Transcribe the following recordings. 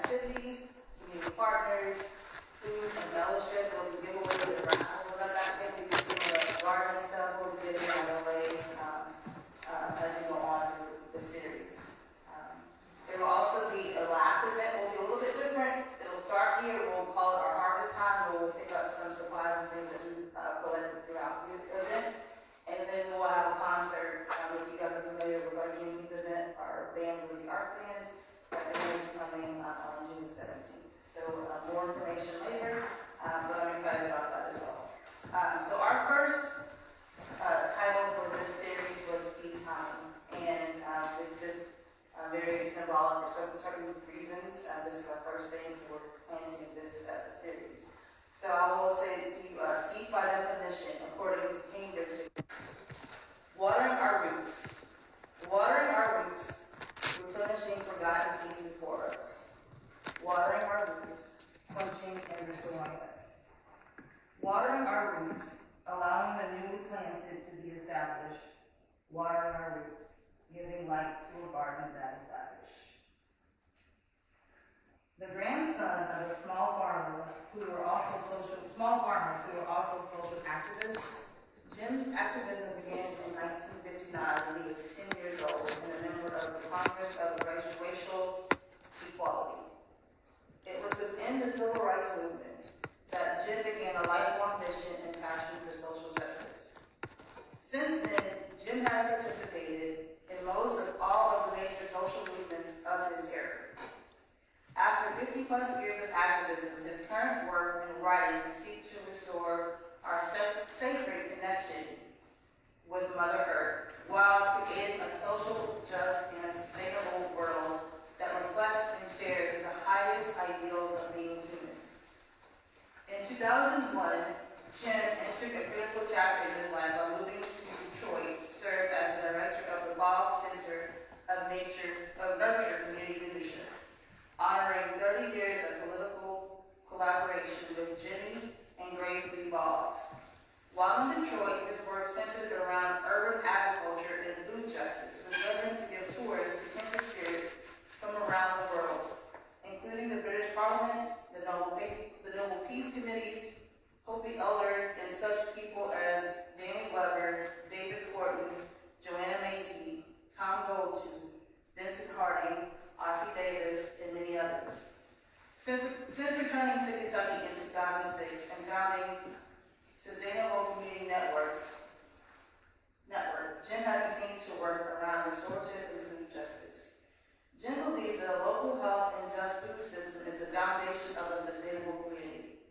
activities, community partners, food and fellowship. There'll be giveaways at raffles and other activities, garden stuff. We'll be giving that away as we go on through the series. There will also be a last event. Will be a little bit different. It'll start here. We'll call it our harvest time, where we'll pick up some supplies and things that we collected throughout the event. And then we'll have a concert. If you guys are familiar with our Juneteenth event, our band was the Art Band. That band coming on June 17th. So more information later, but I'm excited about that as well. So our first title for this series was SEEDTIME, and it's just very symbolic for certain reasons. This is our first thing, so we're planting this series. So I will say to you, seed by definition, according to King Dictionary, watering our roots. Watering our roots, replenishing forgotten seeds before us. Watering our roots, quenching and restoring us. Watering our roots, allowing the newly planted to be established. Watering our roots, giving light to a garden that is lavish. The grandson of a small farmers who were also social activists, Jim's activism began in 1959 when he was 10 years old and a member of the Congress of Racial Equality. It was within the civil rights movement that Jim began a lifelong mission and passion for social justice. Since then, Jim has participated in most of all of the major social movements of his era. After 50+ years of activism, his current work and writings seek to restore our sacred connection with Mother Earth, while creating a social, just, and sustainable world that reflects and shares the highest ideals of being human. In 2001, Jim entered a critical chapter in his life by moving to Detroit to serve as the director of the Boggs Center of Nurture Community Leadership, honoring 30 years of political collaboration with Jimmy and Grace Lee Boggs. While in Detroit, his work centered around urban agriculture and food justice, which led him to give tours to kindred spirits from around the world, including the British Parliament, the Noble Peace Committees, Hopi elders, and such people as Danny Glover, David Horton, Joanna Macy, Tom Goldtooth, Vincent Harding, Ossie Davis, and many others. Since returning to Kentucky in 2006 and founding Sustainable Community Network, Jim has continued to work around restorative and food justice. Jim believes that a local health and just food system is the foundation of a sustainable community.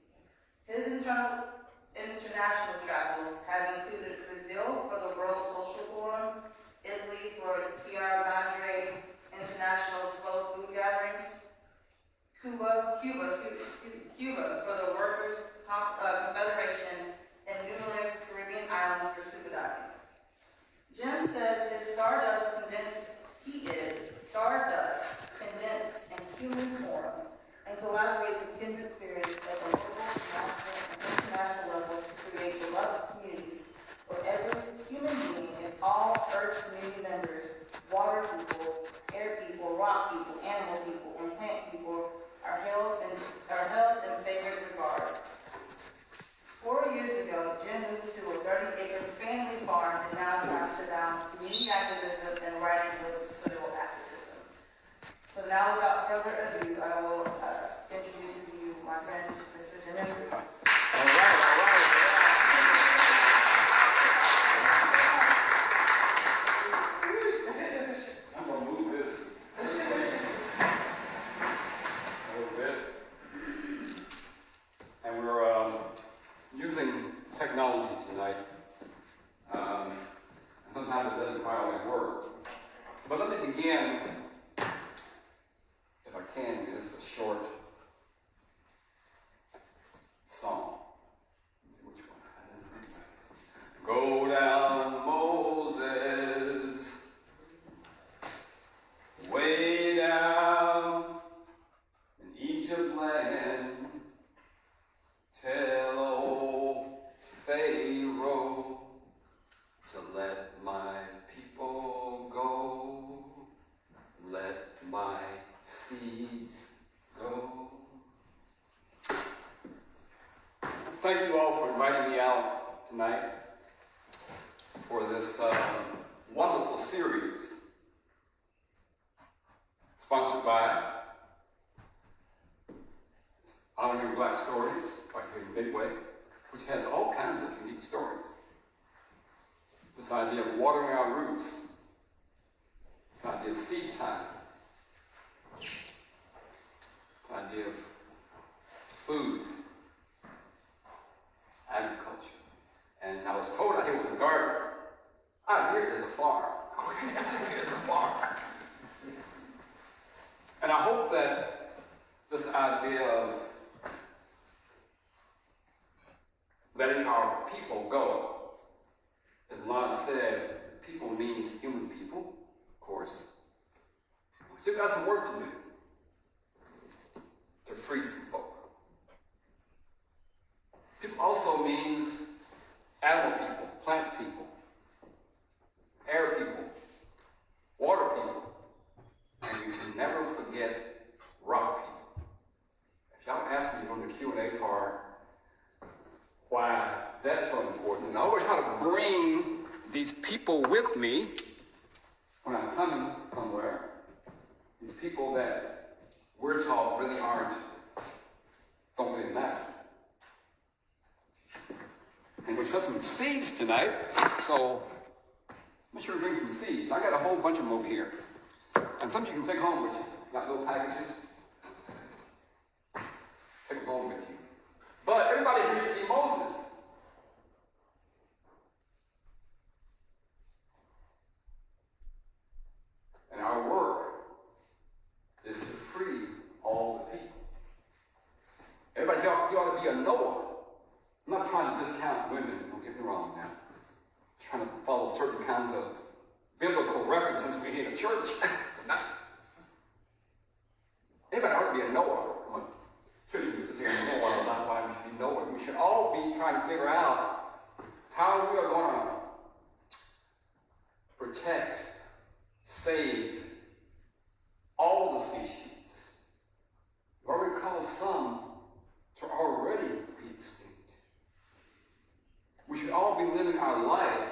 His international travels has included Brazil for the World Social Forum, Italy for Tierra Madre International Slow Food Gatherings, Cuba for the Workers' Confederation, and numerous Caribbean islands for scuba diving. Jim says his stardust condensed in human form and collaborates with kindred spirits at the local, national, and international levels to create beloved communities where every human being and all Earth community members, water people, air people, rock people, animal people, and plant people are held in sacred regard. 4 years ago, Jim moved to a 30-acre family farm and now tries to balance community activism and writing with soil activism. So now, without further ado, I will introduce to you my friend, Mr. Jim Embry. All right. I'm going to move this a little bit. And we're using technology tonight. Sometimes it doesn't quite always work. But let me begin, if I can, with just a tonight for this wonderful series sponsored by Honoring Black Stories right here in Midway, which has all kinds of unique stories. This idea of watering our roots, this idea of seed time, this idea of food, agriculture. And I was told out here was a garden. Out here is a farm. It's a farm. And I hope that this idea of letting our people go, as Milan said, people means human people, of course. We still got some work to do to free some folk. People also means animal people, plant people, air people, water people, and you can never forget rock people. If y'all ask me on the Q&A part why that's so important, and I always try to bring these people with me when I'm coming somewhere, these people that we're taught really don't really matter. And we're just some seeds tonight, so make sure to bring some seeds. I got a whole bunch of them over here. And some you can take home with you. Got little packages. Take them home with you. But everybody here should be Moses. And our work is to free all the people. Everybody, you ought to be a Noah. I'm not trying to discount women, don't get me wrong now. I'm trying to follow certain kinds of biblical references we need in church tonight. Anybody ought to be a Noah. I'm a Christian here in Noah, not why we should be Noah. We should all be trying to figure out how we are going to protect, save all the species. We've already caused some to already be extinct. We should all be living our life,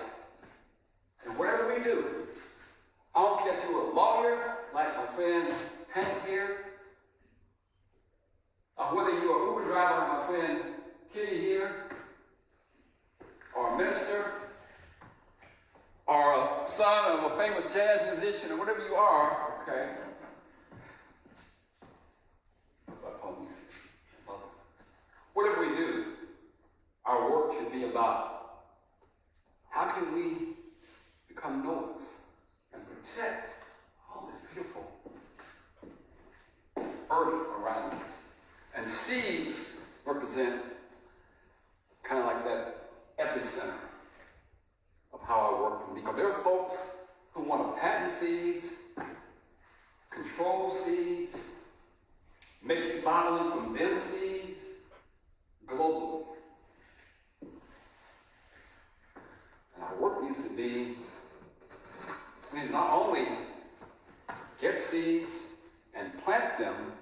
and whatever we do, I don't care if you're a lawyer, like my friend Hank here, or whether you're an Uber driver, like my friend Kitty here, or a minister, or a son of a famous jazz musician, or whatever you are, okay? Whatever we do, our work should be about how can we become Noahs and protect all this beautiful earth around us. And seeds represent kind of like that epicenter of how I work from. Because there are folks who want to patent seeds, control seeds, make you buy them from them seeds, globally. And our work needs to be, not only get seeds and plant them,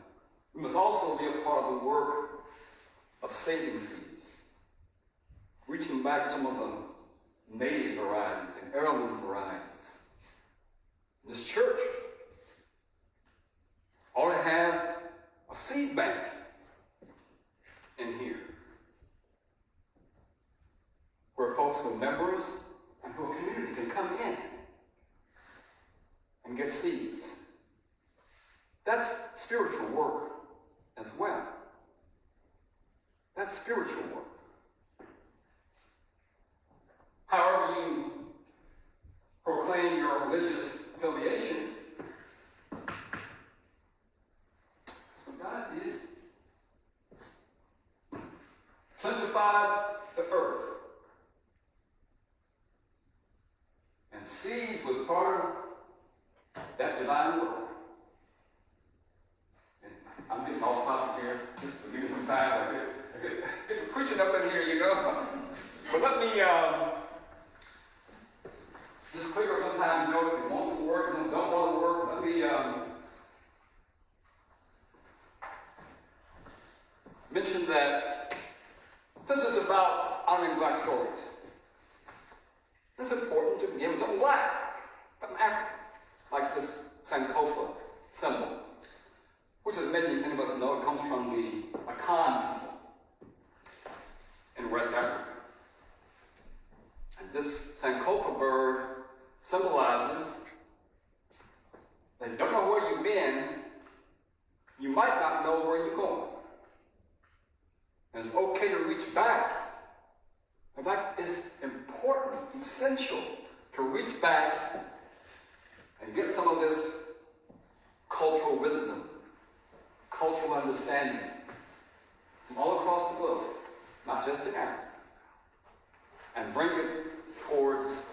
we must also be a part of the work of saving seeds, reaching back some of the native varieties and heirloom varieties. This church ought to have a seed bank in here, where folks who are members and who are community can come in and get seeds. That's spiritual work as well. That's spiritual work. However you proclaim your religious affiliation, that's what God did. Plentify the earth. And seeds was part of that divine work. And I'm getting off topic here. Just for me some time. I get preaching up in here, But let me just clear up sometimes, if you want to work and don't want to work, let me mention that since it's about honoring Black stories, It's important to begin with something black, something African, like this Sankofa symbol, which, as many of us know, it comes from the Akan people in West Africa. And this Sankofa bird symbolizes that you don't know where you've been, you might not know where you're going. And it's okay to reach back. In fact, it's important, essential to reach back and get some of this cultural wisdom, cultural understanding from all across the world, not just in Africa, and bring it towards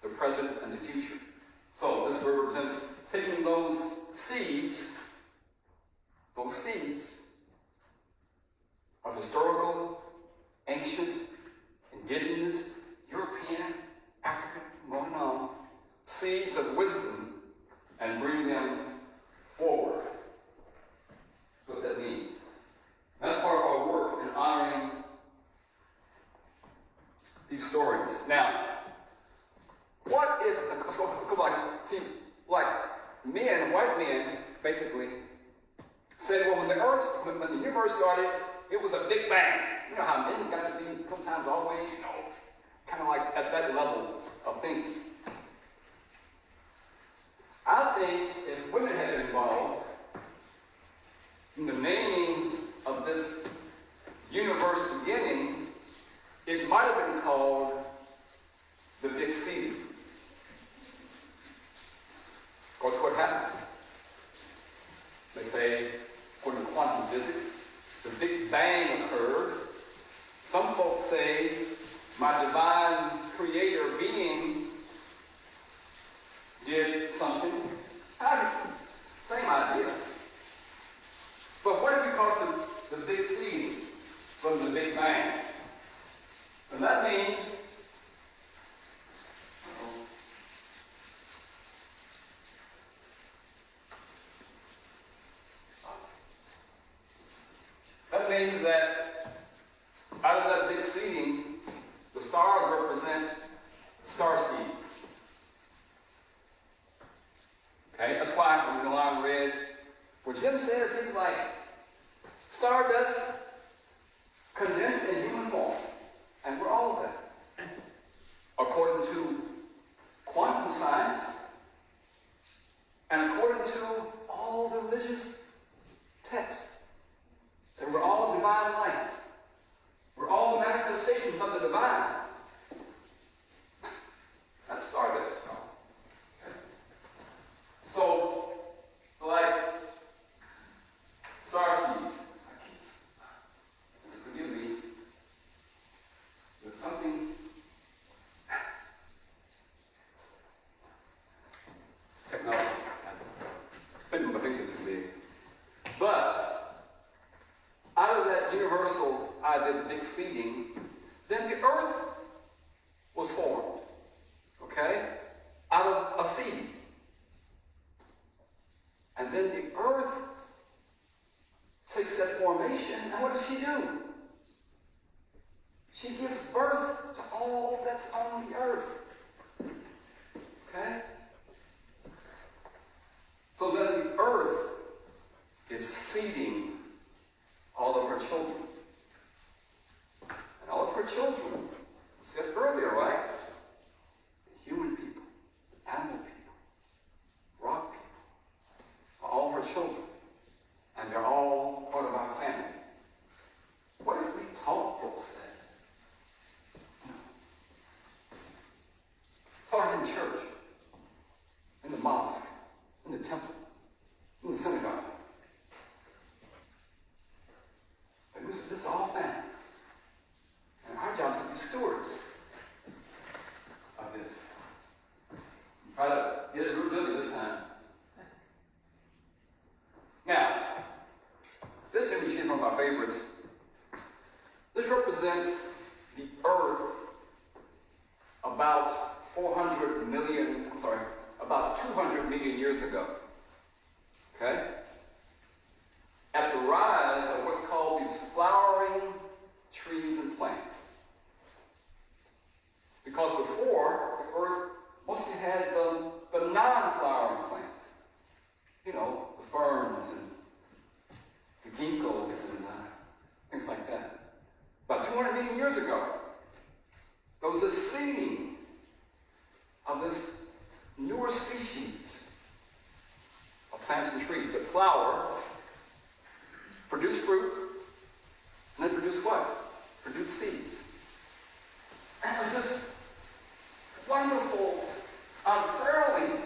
the present and the future. So this represents taking those seeds of historical, ancient, indigenous, European, African, going on, seeds of wisdom, and bring them forward. That's what that means. That's part of our work in honoring these stories. Now, what if, like men, white men, basically, said, well, when the universe started, it was a big bang. You know how men got to be sometimes always, kind of like at that level of thinking. I think if women had been involved in the naming of this universe beginning, it might have been called the Big Seeding. Of course, what happened? They say, according to quantum physics, the Big Bang occurred. Some folks say my divine creator being did something. Same idea. But what if you call it the Big Seed from the Big Bang? And that means that out of that big seeding, the stars represent star seeds. Okay, that's why when Milan read where Jim says he's like stardust condensed in human form, and we're all of that. According to quantum science, and according to all the religious texts. So we're all divine lights. We're all manifestations of the divine. That's stardust. Okay. So, like star seeds, forgive me, there's something technology. I think it's too big. But out of that universal idea of big seeding, then the earth was formed, okay? Out of a seed. And then the earth takes that formation, and what does she do? She gives birth to all that's on the earth. Okay? So then the earth is seeding all of her children. And all of her children, we said earlier, right? The human people, animal people, rock people, are all her children. And they're all part of our family. What if we taught folks that? Taught in church, in the mosque, in the temple, in the synagogue. This is all family. And our job is to be stewards of this. Try to get it real good this time. Now, this image here is one of my favorites. This represents the earth about 200 million years ago. Okay? At the rise of what's called these flowering trees and plants. Because before, the earth mostly had the non-flowering plants. You know, the ferns and the ginkgos and things like that. About 200 million years ago, there was a seeding of this newer species of plants and trees that flower, produce fruit, and then produce what? Produce seeds. And it was this wonderful unfurling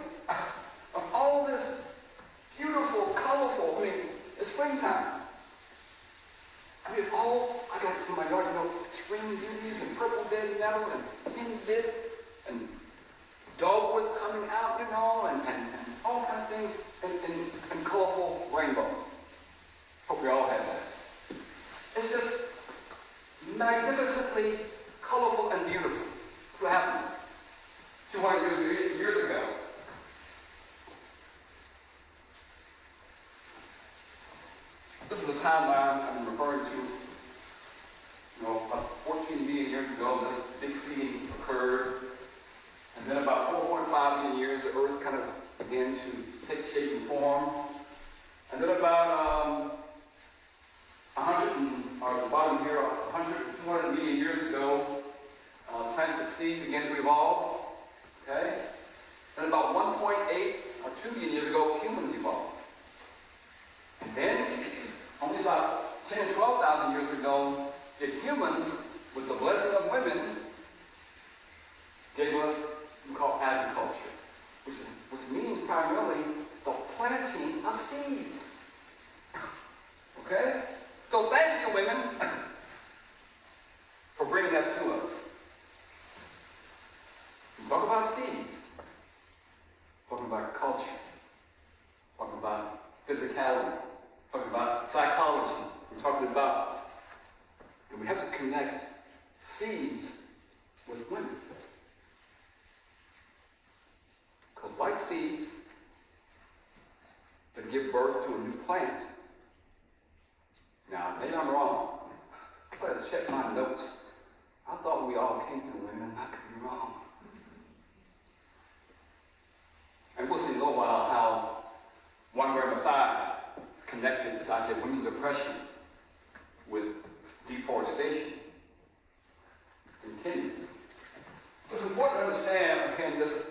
of all this beautiful, colorful, it's springtime. I got in my yard, spring beauties and purple dead nettle and henbit and dogwoods coming out, and all kinds of things in colorful rainbow. Hope we all have that. It's just magnificently colorful and beautiful. That's what happened 200 years ago. This is the timeline I've been referring to. About 14 million years ago, this big seeding occurred. And then about 4.5 million years, the earth kind of began to take shape and form. And then about 100 to 200 million years ago, plants with seeds began to evolve. Okay? And about 1.8 or 2 million years ago, humans evolved. And then, only about 10 and 12,000 years ago, the humans, with the blessing of women, gave us what we call agriculture, which means primarily the planting of seeds. Okay? So thank you, women, for bringing that to us. We talk about seeds, talking about culture, talking about physicality, talking about psychology. We're talking about that we have to connect seeds with women. Because like seeds that give birth to a new plant. Now, maybe I'm wrong. I had to check my notes. I thought we all came from women. I could be wrong. And we'll see in a little while how 1 gram of thigh connected this idea of women's oppression with deforestation. Continue. It's important to understand, again, this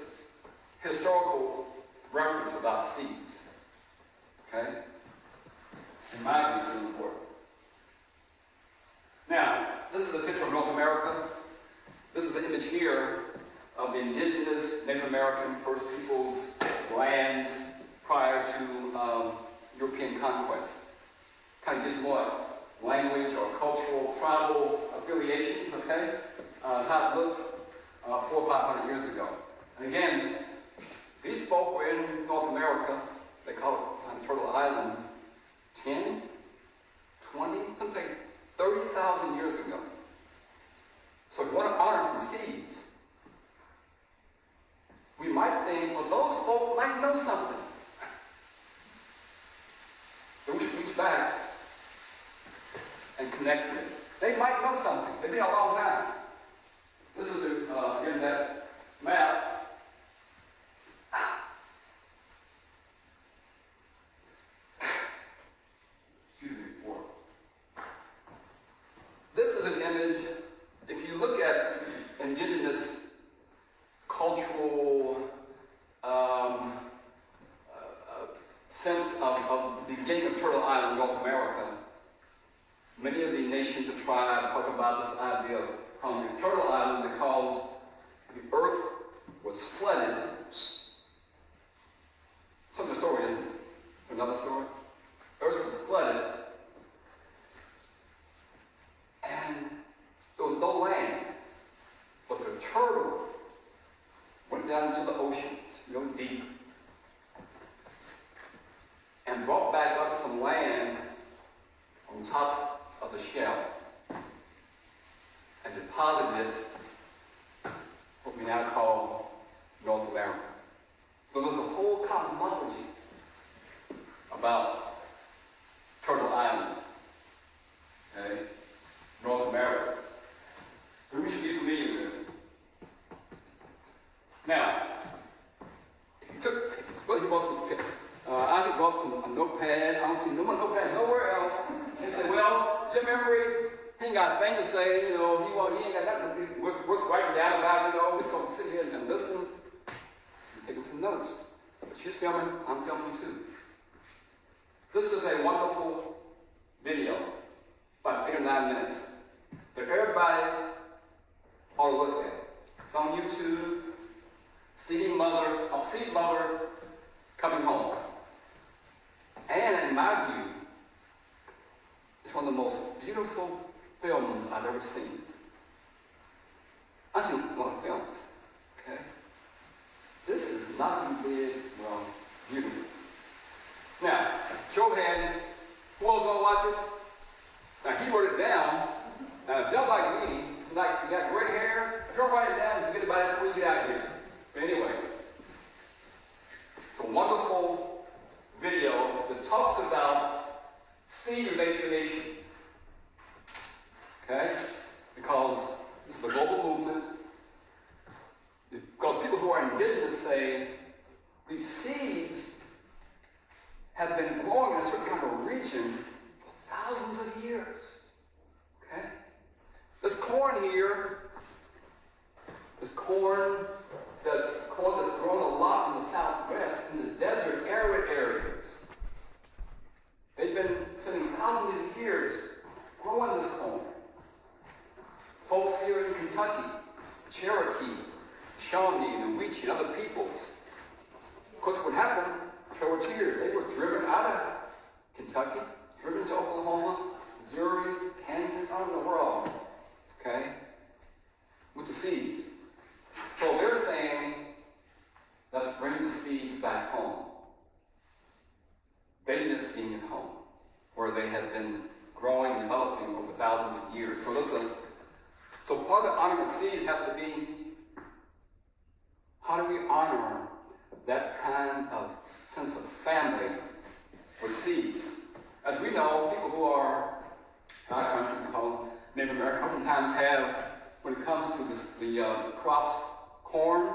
historical reference about seeds. Okay? In my view, it's important. Now, this is a picture of North America. This is an image here of the indigenous Native American First Peoples lands prior to European conquest. Kind of gives what? Language or cultural, tribal affiliations, okay? How it looked 400 or 500 years ago. And again, these folk were in North America. They call it Turtle Island 10, 20, something 30,000 years ago. So if you want to honor some seeds, we might think, well, those folk might know something. That we should reach back and connect with. They might know something. They've been a long time. This is in that map. Excuse me for. This is an image. If you look at indigenous cultural sense of the beginning of Turtle Island, North America, many of the nations and tribes talk about this idea of Turtle Island because the earth was flooded. Some of the story, isn't it? Another story. The earth was flooded, and there was no land, but the turtle went down into the oceans, real deep, and brought back up some land on top of the shell and deposited it, what we now call North America. So there's a whole cosmology about Turtle Island, okay? North America, that we should be familiar with. go up to a notepad. I don't see no notepad nowhere else. And say, well, Jim Embry, he ain't got a thing to say, he ain't got nothing worth writing down about, we're just going to sit here and listen. We're taking some notes. But she's filming, I'm filming too. This is a wonderful video, about 8 or 9 minutes, that everybody ought to look at. It's on YouTube. Seed mother coming home. And in my view, it's one of the most beautiful films I've ever seen. I've seen a lot of films, okay? This is not big, well, beautiful. Now, show of hands, who else want to watch it? Now, he wrote it down. Now, if y'all like me, you got gray hair, if you don't write it down, forget about it before you get out of here. But anyway, it's a wonderful video that talks about seed emaciation. Okay? Because this is a global movement. Because people who are indigenous say these seeds have been growing in a certain kind of region for thousands of years. Okay? This corn here, this corn that's grown a lot in the southwest, in the desert, arid areas. They've been spending thousands of years growing this corn. Folks here in Kentucky, Cherokee, Shawnee, the Weechee, and other peoples. Of course, what happened, here, they were driven out of Kentucky, driven to Oklahoma, Missouri, Kansas, I don't know where all, okay, with the seeds. So they're saying, let's bring the seeds back home. They miss being at home, where they have been growing and developing over thousands of years. So part of honoring the seed has to be, how do we honor that kind of sense of family with seeds? As we know, people who are in our country, we call them Native American, oftentimes have, when it comes to the crops, corn,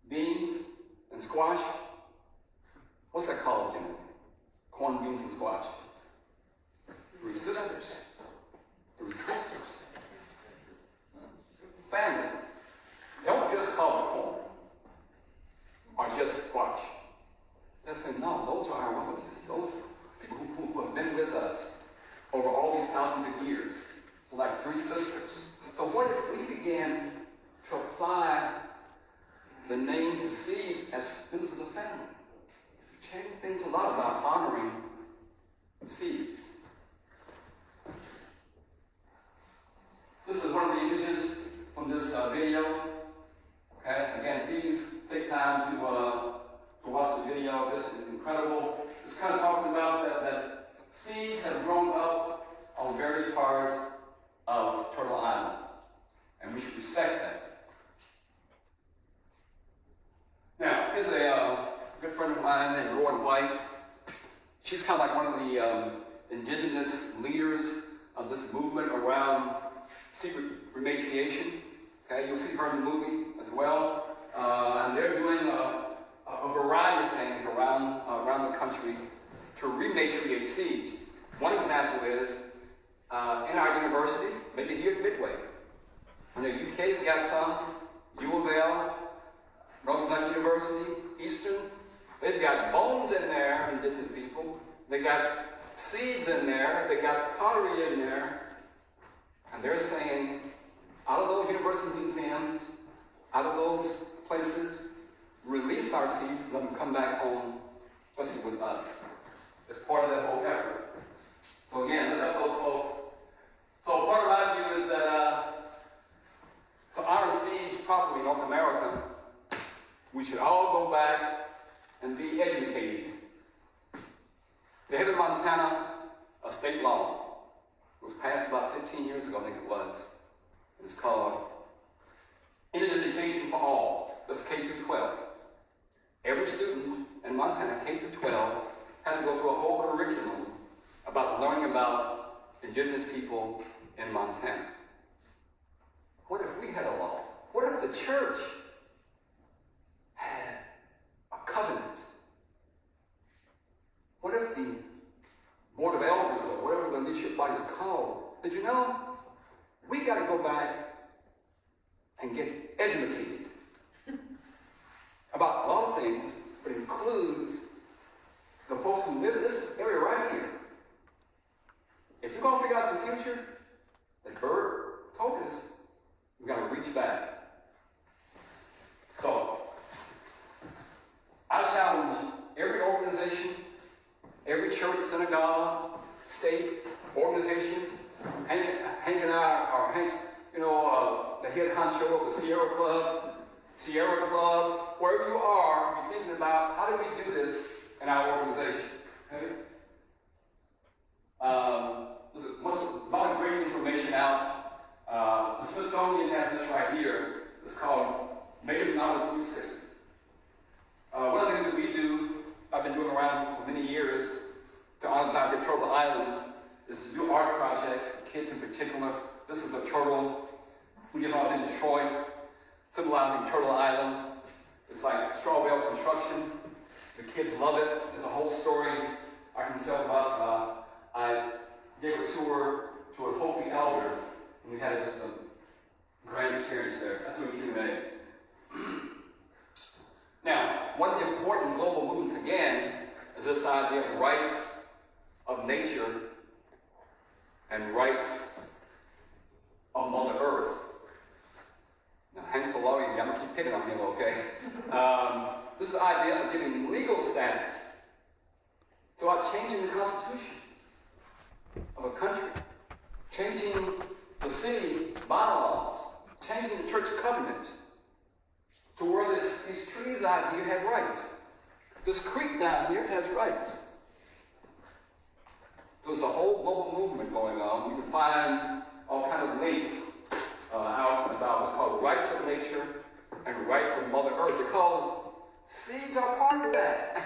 beans, and squash. What's that called generally? Corn, beans, and squash. Three sisters. Family. Don't just call it corn. Or just squash. They're saying, no, those are our relatives. Those people who have been with us over all these thousands of years. Like three sisters. So what if we began to apply the names of seeds as members of the family? It changed things a lot about honoring seeds. This is one of the images from this video. Okay, again, please take time to watch the video. This is incredible. It's kind of talking about that seeds have grown up on various parts of Turtle Island, and we should respect that. Now, here's a good friend of mine named Rowan White. She's kind of like one of the indigenous leaders of this movement around secret rematriation. Okay, you'll see her in the movie as well. And they're doing a variety of things around the country to rematriate seeds. One example is in our universities, maybe here at Midway. The UK's got some, U of L, Northern University, Eastern. They've got bones in there, indigenous people. They got seeds in there. They got pottery in there. And they're saying, out of those university museums, out of those places, release our seeds, let them come back home, especially with us. It's part of that whole effort. So again, look up those folks. So part of my view is that to honor seeds properly in North America, we should all go back and be educated. They have in Montana a state law. It was passed about 15 years ago, I think it was. It's called Internet Education for All. That's K through 12. Every student in Montana, K through 12, has to go through a whole curriculum about learning about indigenous people in Montana. What if we had a law? What if the church had a covenant with the Board of Elders or whatever the leadership body is called, that we got to go back and get educated about a lot of things, but includes the folks who live in this area right here. If you're going to figure out some future, like Bird told us, we got to reach back. So, I challenge every organization, every church, synagogue, state, organization, Hank and I, or Hank's, the head honcho of the Sierra Club, wherever you are, be thinking about how do we do this in our organization. Okay? There's a lot of great information out. The Smithsonian has this right here. It's called Native Knowledge Food System. One of the things that we do, I've been doing around for many years, to Untitled Turtle Island, is to do art projects, for kids in particular. This is a turtle. We get off in Detroit, symbolizing Turtle Island. It's like straw bale construction. The kids love it. There's a whole story I can tell about. I gave a tour to a Hopi elder, and we had just a grand experience there. That's what we made. Now, one of the important global movements, again, is this idea of rights of nature and rights of Mother Earth. Now, Hank Solari, I'm going to keep picking on him, okay? This is the idea of giving legal status. It's about changing the Constitution of a country, changing the city bylaws, changing the church covenant to where these trees out here have rights. This creek down here has rights. So there's a whole global movement going on. You can find all kinds of links out about what's called rights of nature and rights of Mother Earth, because seeds are part of that.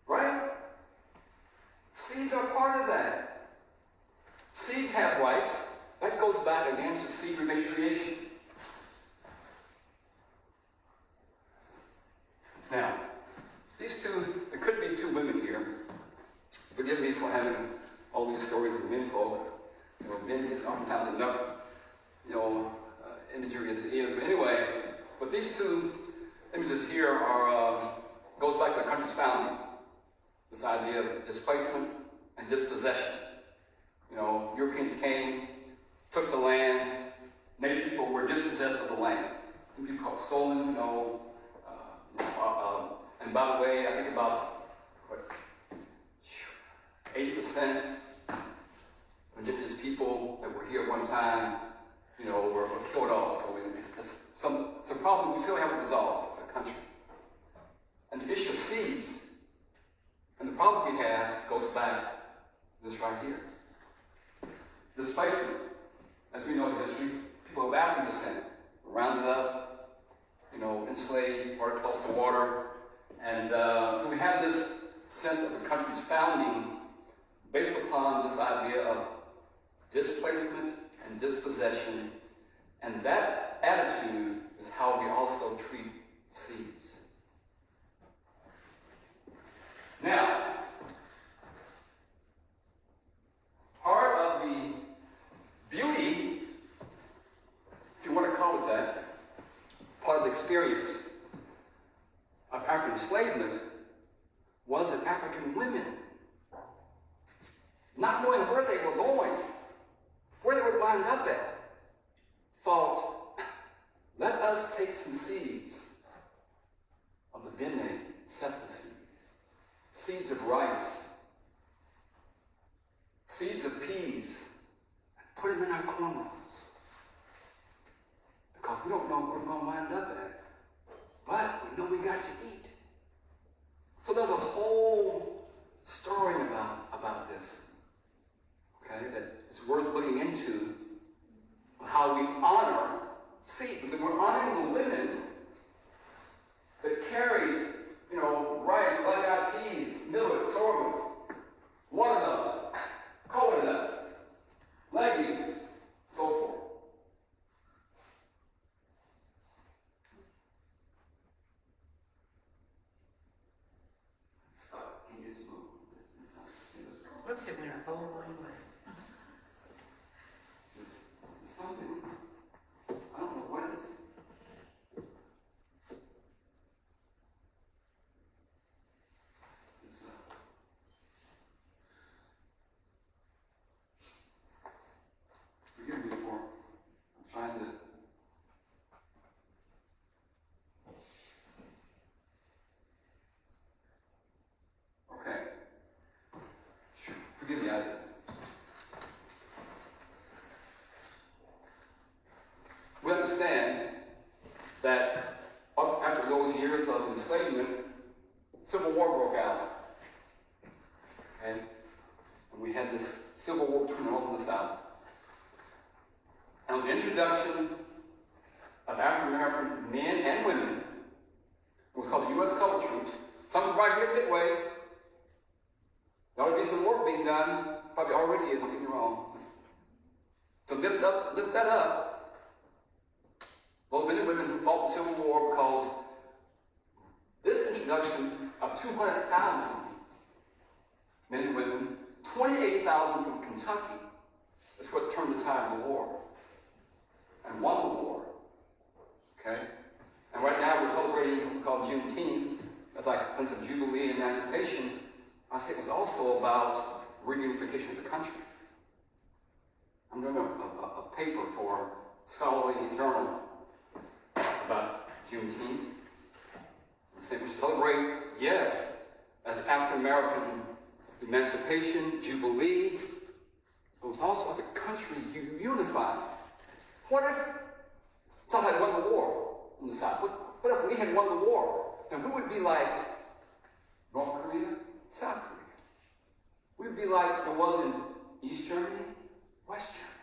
Right? Seeds are part of that. Seeds have rights. That goes back again to seed repatriation. Now, these two, there could be two women here. Forgive me for having all these stories of men folk. Men get oftentimes enough, imagery as it is. But anyway, but these two images here are, goes back to the country's founding. This idea of displacement and dispossession. Europeans came, took the land, Native people were dispossessed of the land. People called stolen, and by the way, I think about 80% of indigenous people that were here at one time, were killed off. So it's a problem we still haven't resolved as a country. And the issue of seeds, and the problem we have goes back to this right here. Displacement. As we know the history, people of African descent were rounded up, enslaved, brought close to water. And so we have this sense of the country's founding based upon this idea of displacement and dispossession. And that attitude is how we also treat seeds. Now, part of the beauty, if you want to call it that, part of the experience of African enslavement was that African women, not knowing where they were going, where they would wind up at, thought, let us take some seeds of the Bene sesame seed, seeds of rice, seeds of peas, and put them in our cornrows. Because we don't know where we're going to wind up at, but we know we got to eat. So there's a whole story about this, okay, that is worth looking into, how we honor seed, because we're honoring the women that carried, rice, black-eyed peas, millet, sorghum, watermelon, cola nuts, legumes, so forth. Whoops, it went a whole long way. It's something. I don't know what it is. It's forgive me for I'm trying to. Okay. Forgive me, we understand that after those years of enslavement, Civil War broke out. Okay? And we had this Civil War between the North and the South. And it was the introduction of African American men and women. It was called the U.S. Colored Troops. Something right here at Midway. There ought to be some work being done. Probably already is, don't get me wrong. So lift that up. Those men and women who fought the Civil War, because this introduction of 200,000 men and women, 28,000 from Kentucky, is what turned the tide of the war and won the war. Okay? And right now we're celebrating what we call Juneteenth as like a sense of jubilee and emancipation. I say it was also about reunification of the country. I'm doing a paper for scholarly journal about Juneteenth. And say we celebrate, yes, as African American emancipation, jubilee, but it was also as a country unified. What if somebody won the war in the South? What if we had won the war? Then we would be like North Korea, South Korea. We would be like it was in East Germany, West Germany.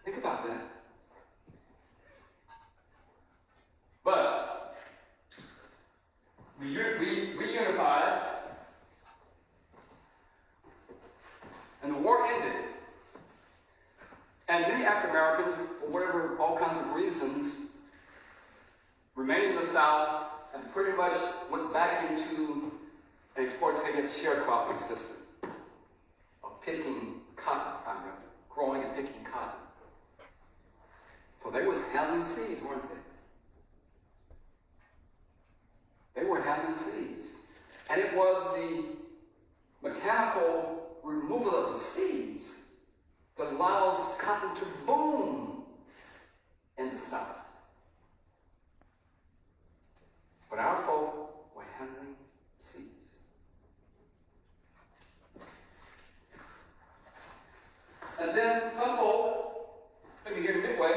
Think about that. But we reunified, and the war ended. And many African Americans, for whatever, all kinds of reasons, remained in the South and pretty much went back into an exploitative sharecropping system of picking cotton, primarily, growing and picking cotton. So they was handling seeds, weren't they? They were handling seeds. And it was the mechanical removal of the seeds that allows cotton to boom in the South. But our folk were handling seeds. And then some folk, maybe here in Midway,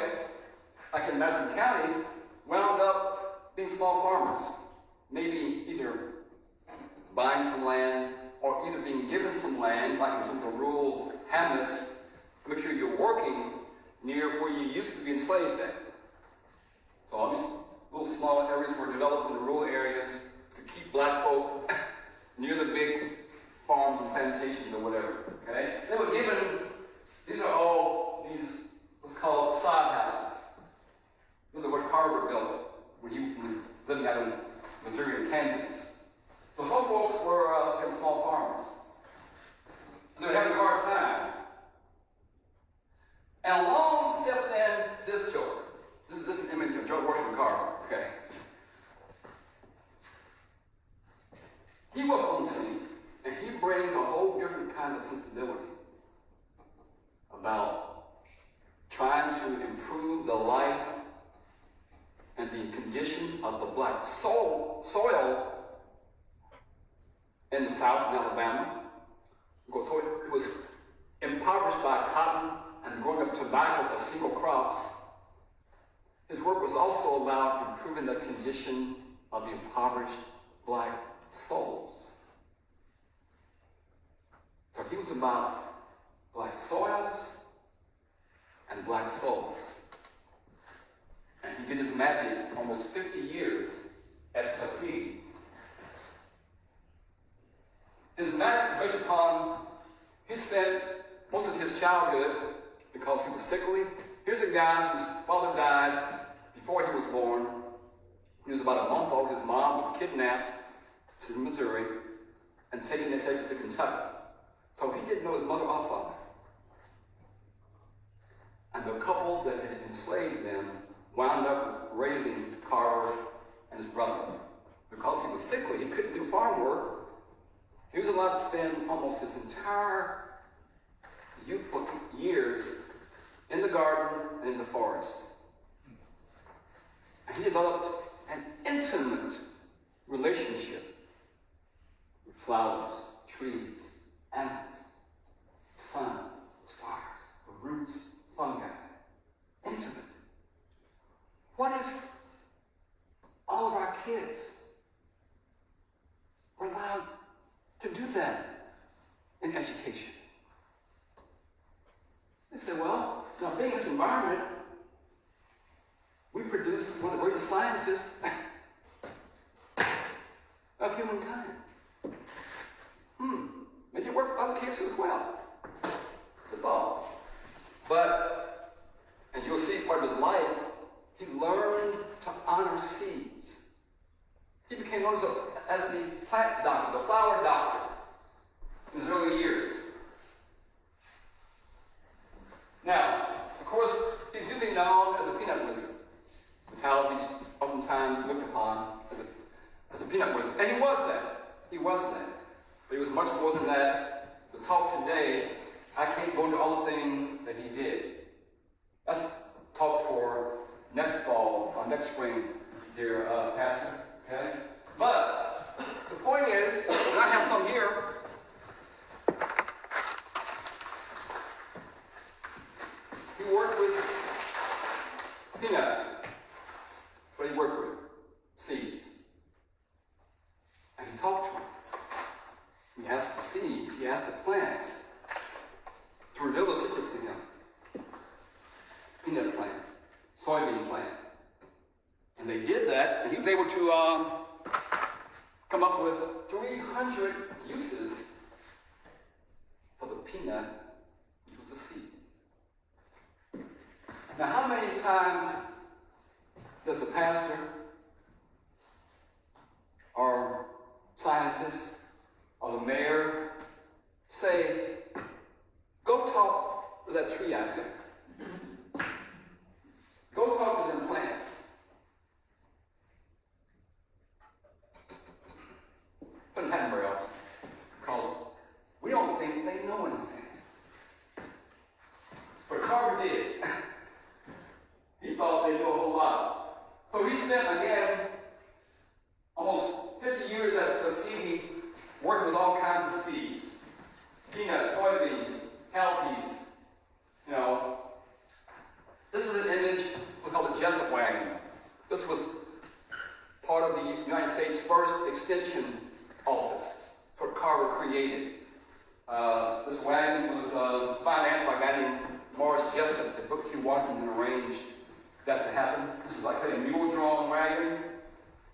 like in Madison County, wound up being small farmers. Maybe either buying some land or either being given some land, like in some of the rural hamlets, to make sure you're working near where you used to be enslaved at. So all these little small areas were developed in the rural areas to keep black folk near the big farms and plantations or whatever. Okay? They were given, these are all these what's called sod houses. This is what Carver built when he was living out in Missouri and Kansas. So some folks were small farmers. They were having a hard time. And along steps in this George. This is an image of George Washington Carver. Okay. He was on the scene, and he brings a whole different kind of sensibility about trying to improve the life and the condition of the black soil in the South in Alabama. So it was impoverished by cotton and growing up tobacco as single crops. His work was also about improving the condition of the impoverished black souls. So he was about black soils and black souls. And he did his magic almost 50 years at Tuskegee. His magic was based upon, he spent most of his childhood, because he was sickly. Here's a guy whose father died before he was born. He was about a month old. His mom was kidnapped to Missouri. and taking their slaves to Kentucky. So he didn't know his mother or father. And the couple that had enslaved them wound up raising Carver and his brother. Because he was sickly, he couldn't do farm work. He was allowed to spend almost his entire youthful years in the garden and in the forest. And he developed an intimate relationship with flowers, trees, animals, the sun, the stars, the roots, fungi. Intimate. What if all of our kids were allowed to do that in education? They said, well, now being in this environment, we produce one of the greatest scientists of humankind. Maybe it worked for other kids as well. That's all. But, and you'll see part of his life, he learned to honor seeds. He became known as the plant doctor, the flower doctor, in his early years. Now, of course, he's usually known as a peanut wizard. That's how he's oftentimes looked upon as a peanut wizard. And he was that. He was that. But he was much more than that. The talk today, I can't go into all the things that he did. That's talk for next fall or next spring, dear Pastor. Okay? But the point is, and I have some here. He worked with peanuts, but he worked with seeds. And he talked to them. He asked the seeds, he asked the plants to reveal the secrets to him. Peanut plant, soybean plant. And they did that, and he was able to come up with 300 uses for the peanut, which was a seed. Now, how many times does the pastor or scientist or the mayor say, go talk to that tree out there. Go talk to them plants. Doesn't happen very often because we don't think they know anything. But Carver did. He thought they knew a whole lot. So he spent, again, almost 50 years at Tuskegee working with all kinds of seeds. Peanuts, soybeans, cowpeas, you know. This is an image we call the Jessup Wagon. This was part of the United States' first extension office for Carver created. This wagon was financed by a guy named Morris Jessup that Booker T. Washington arranged that to happen. This was like, say, a mule-drawn wagon.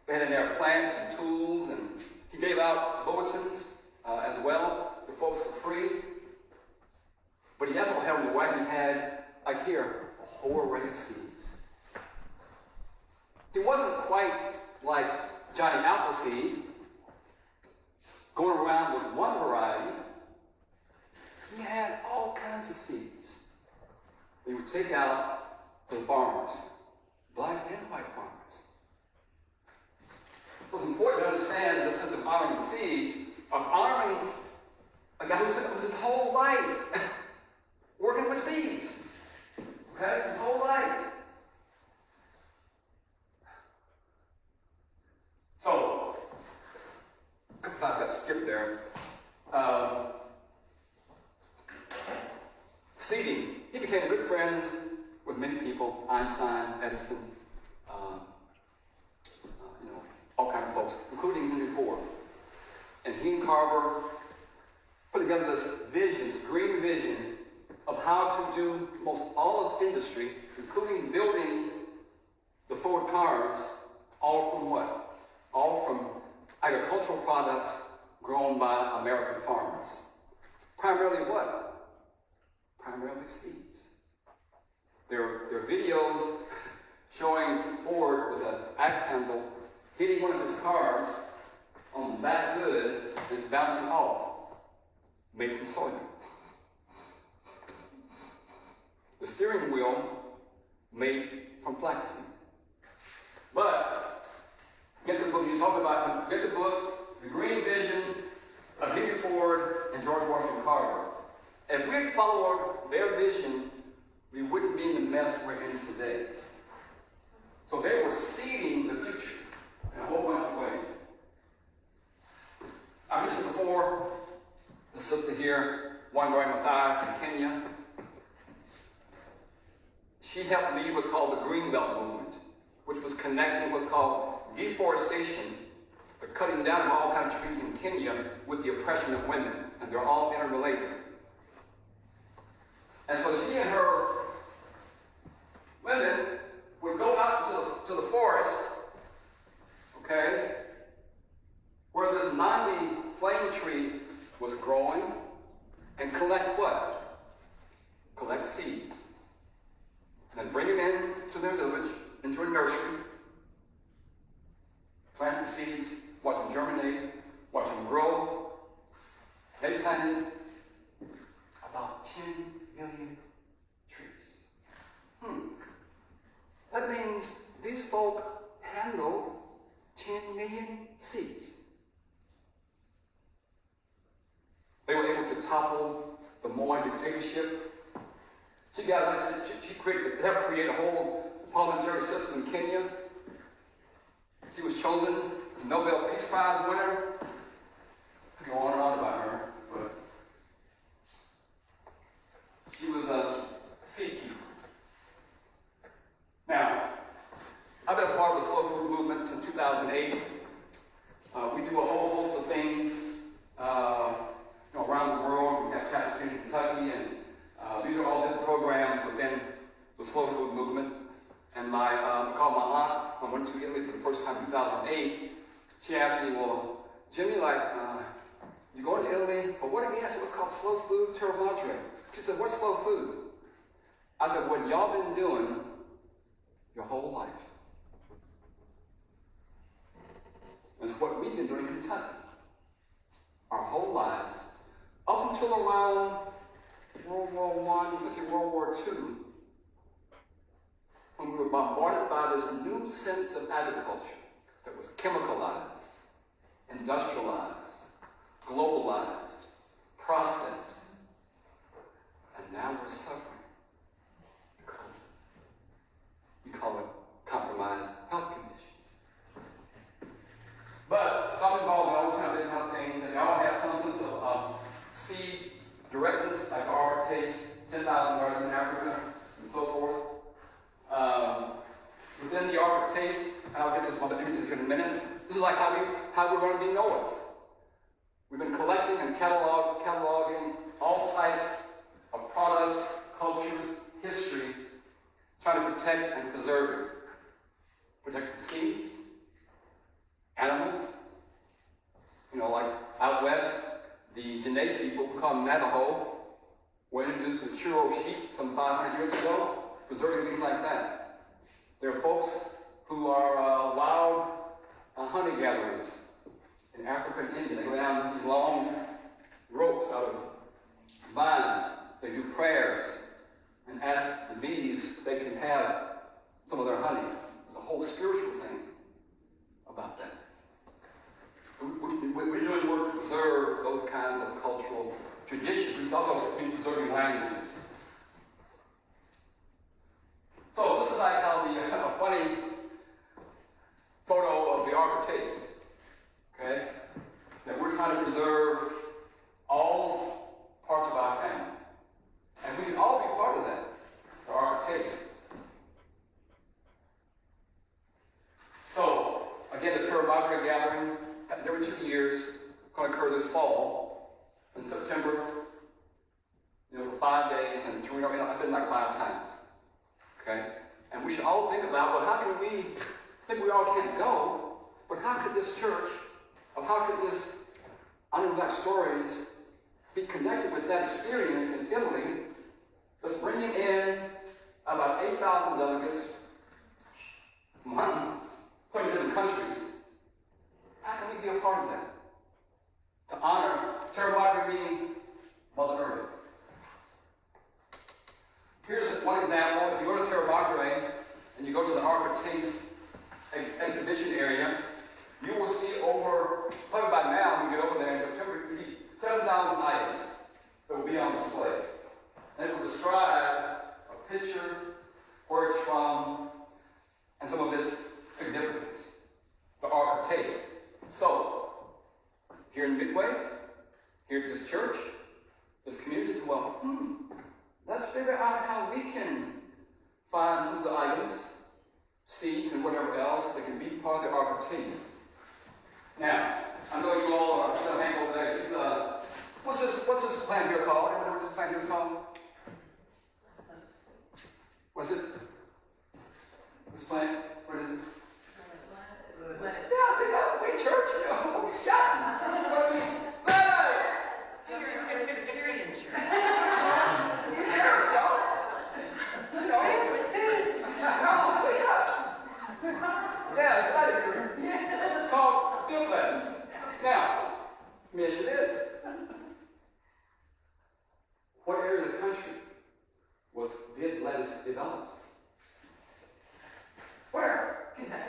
They had in there plants and tools, and he gave out bulletins as well to folks for free. But he also had on the wagon, he had, like here, a whole array of seeds. He wasn't quite like Johnny Appleseed, going around with one variety. He had all kinds of seeds he would take out to the farmers, black and white farmers. It was important to understand the sense of honoring the seeds, of honoring a guy who spent his whole life working with seeds. Okay? His whole life. So, a couple times I got to skip there. Seeding. He became good friends with many people, Einstein, Edison, all kinds of folks, including Henry Ford. And he and Carver put together this vision, this green vision, of how to do most all of industry, including building the Ford cars, all from what? All from agricultural products grown by American farmers. Primarily what? Primarily seeds. There are videos showing Ford with an axe handle hitting one of his cars on the back hood, his bouncing off, made from soybeans. The steering wheel, made from flaxseed. But, get the book, you talk about, get the book, The Green Vision of Henry Ford and George Washington Carver. If we had followed their vision, we wouldn't be in the mess we're in today. So they were seeding the future in a whole bunch of ways. I mentioned before, the sister here, Wangari Maathai from Kenya. She helped lead what's called the Green Belt movement, which was connecting what's called deforestation, the cutting down of all kinds of trees in Kenya, with the oppression of women, and they're all interrelated. And so she and her women would go out to the forest, okay, where this 90 flame tree was growing, and collect what? Collect seeds. And then bring them in to their village, into a nursery, plant the seeds, watch them germinate, watch them grow. They planted about 10 million trees. That means these folk handle 10 million seeds. They were able to topple the Moi dictatorship. She got elected, she helped create a whole parliamentary system in Kenya. She was chosen as a Nobel Peace Prize winner. I can go on and on about her, but she was a seed keeper. Now, I've been a part of the slow food movement since 2008. We do a whole host of things around the world. We've got chapters in Kentucky, and these are all different programs within the slow food movement. And I called my aunt. I went to Italy for the first time in 2008. She asked me, well, Jimmy, you going to Italy for what again? I said, what's called slow food terra madre. She said, what's slow food? I said, what y'all been doing your whole life. It's what we've been doing in Kentucky our whole lives, up until around World War I, let's say World War II, when we were bombarded by this new sense of agriculture that was chemicalized, industrialized, globalized, processed, and now we're suffering because we call it compromised health conditions. But some involved in all kind of different things, and they all have some sense of seed directness, like our taste, 10,000 gardens in Africa, and so forth. Within the art of taste, and I'll get to some other images in a minute, this is like how we're going to be Noahs. We've been collecting and cataloging all types of products, cultures, history, trying to protect and preserve it. Protect the seeds, animals, like out west, the Diné people, who call them Navajo, were introduced with churro sheep some 500 years ago, preserving things like that. There are folks who are wild honey gatherers in Africa and India. They go down these long ropes out of vine. They do prayers and ask the bees if they can have some of their honey. There's a whole spiritual thing about that. We're doing work to preserve those kinds of cultural traditions. We also be preserving languages. So this is like how a funny photo of the Ark of Taste. Okay? That we're trying to preserve all parts of our family. And we can all be part of that, the Ark of Taste. So, again, the Terra Madre gathering happens every 2 years. Going to occur this fall in September, for 5 days, and I've been like 5 times. Okay? And we should all think about, well, how can we, maybe we all can't go, but how could this church, or how could this Honoring Black Stories be connected with that experience in Italy that's bringing in about 8,000 delegates from 20 different countries? How can we be a part of that? to honor Terra Madre, meaning Mother Earth. Here's one example. If you go to Terra Madre and you go to the Art of Taste exhibition area, you will see over, probably by now, when you get over there in September, 7,000 items that will be on display. And it will describe a picture, where it's from, and some of its significance. The Art of Taste. So, here in Midway, here at this church, this community, well, let's figure out how we can find some of the items, seeds, and whatever else that can be part of the Art of Taste. Now, I know you all are going to hang over there. It's, what's this plant here called? Anyone know what this plant here is called? What's it? This plant? What is it? Yeah, we church, you know, we'll be shouting. What I mean, lettuce! You're a Presbyterian church. Here, y'all. You know, no, wake up. Yeah, it's lettuce. It's called field lettuce. Now, let me ask you this. What area of the country was field lettuce developed? Where? Kentucky.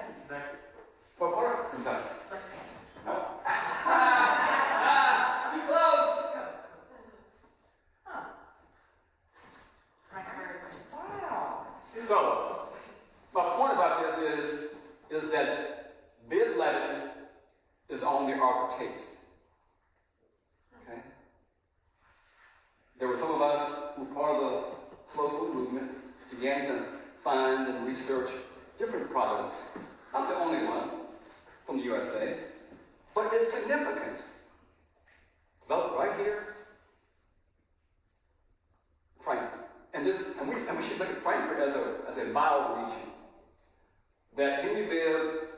What part of Kentucky? Lexington. No. You close. Huh. Wow. So, my point about this is that bid lettuce is on the Art of Taste. Okay? There were some of us who were part of the slow food movement, began to find and research different products. Not the only one from the USA, but it's significant. Developed right here, Frankfurt. And we should look at Frankfurt as a mild region. That Henry Bibb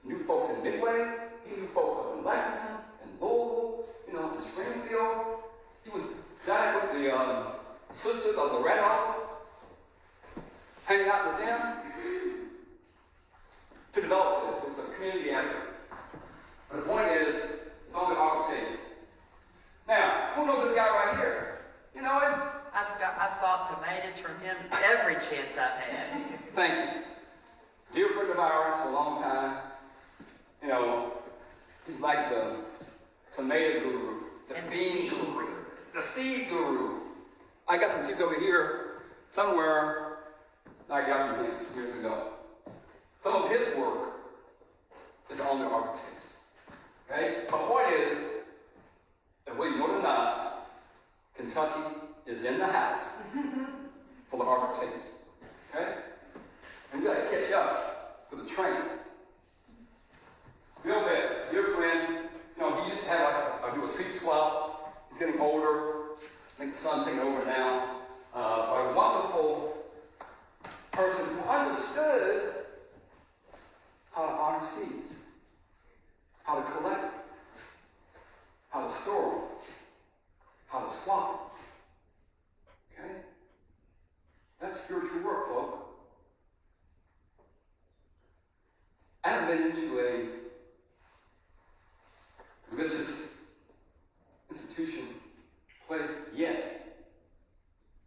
knew folks in Midway, he knew folks up in Lexington, and Louisville, you know, in Springfield. He was down with the sisters of the Red Army, hanging out with them to develop this. It was a community effort. But the point is, it's on the Art of Taste. Now, who knows this guy right here? You know him? I've bought tomatoes from him every chance I've had. Thank you. Dear friend of ours for a long time. You know, he's like the tomato guru, the bean guru, the seed guru. I got some seeds over here somewhere I got from him years ago. Some of his work is on the Art of Taste. Okay? My point is that whether you know it or not, Kentucky is in the house for the Art of Taste. Okay? And we got to catch up to the train. Bill Betts, dear friend, you know, he used to have do a seat swap. He's getting older. I think his son's taking over now. A wonderful person who understood how to honor seeds, how to collect, how to store, how to swap. Okay? That's spiritual work, folks. I haven't been into a religious institution, place yet.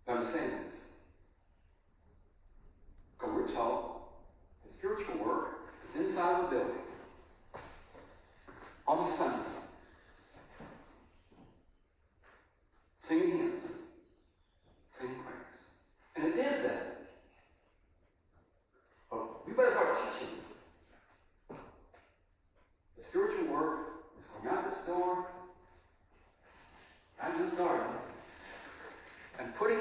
But understand this. Because we're taught that spiritual work is inside of a building on a Sunday, singing hymns, singing prayers. And it is that. But we better start teaching. The spiritual work is going out this door, out this garden, and putting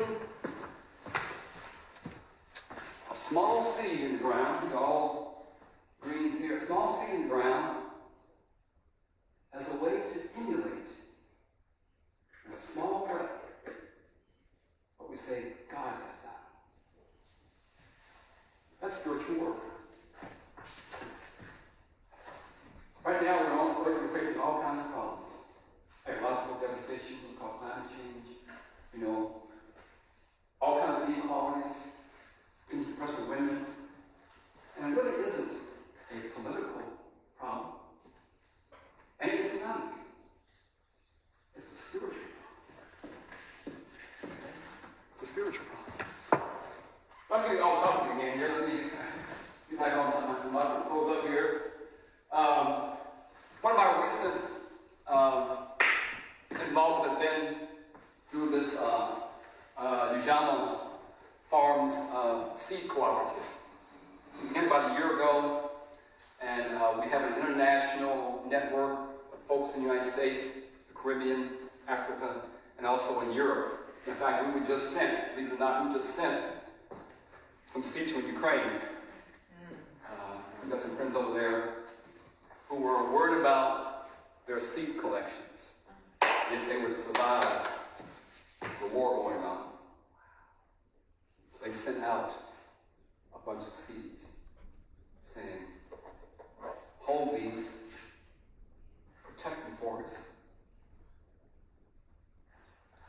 a small seed in the ground. These are all greens here. A small seed in the ground as a way to emulate in a small way what we say God has done. That's spiritual work. Right now, we're facing all kinds of problems. Ecological devastation, we call climate change, you know, see if I can close up here. One of my recent involvements has been through this Ujama Farms Seed Cooperative. It began about a year ago, and we have an international network of folks in the United States, the Caribbean, Africa, and also in Europe. In fact, we just sent, believe it or not, we just sent some seeds from Ukraine. We've got some friends over there who were worried about their seed collections, if they would survive the war going on. So they sent out a bunch of seeds saying, hold these, protect them for us.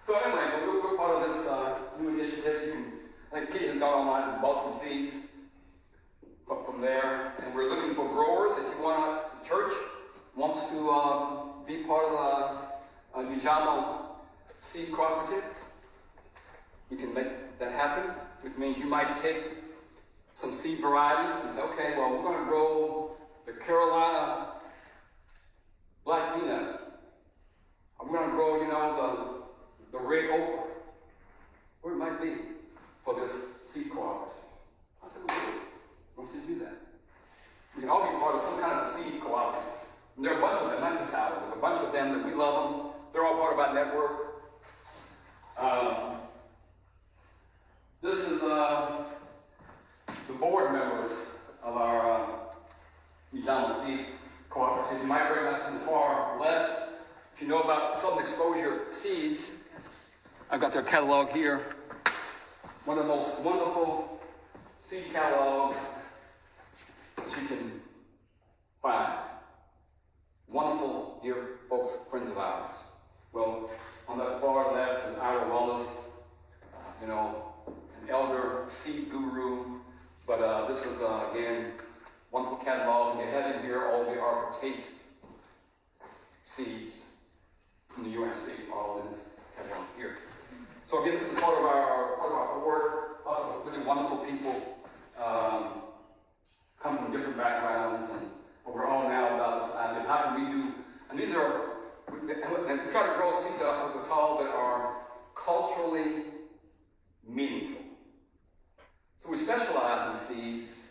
So anyway, we're part of this new initiative. I think Kitty has gone online and bought some seeds from there, and we're looking for growers. If you want the church wants to be part of the Ujama Seed Cooperative, we can make that happen, which means you might take some seed varieties and say, okay, well, we're going to grow the Carolina black peanut. We're going to grow, the red okra, or it might be for this seed cooperative. I said, we want you to do that. We can all be part of some kind of seed cooperative. And there are a bunch of them, not just ours. There's a bunch of them that we love them. They're all part of our network. This is the board members of our Ujama Seed Cooperative. You might recognize from the far left. If you know about Southern Exposure Seeds, I've got their catalog here. One of the most wonderful seed catalogs that you can find. Wonderful, dear folks, friends of ours. Well, on that far left is Ira Wallace, an elder seed guru. But this was, again, wonderful catalog. And they have in here all the pertains seeds from the USA, all in this catalog here. So again, this is part of our board. Also, really wonderful people come from different backgrounds, and we're all now about this idea. How can we do? And these are, and we try to grow seeds up what we call that are culturally meaningful. So we specialize in seeds,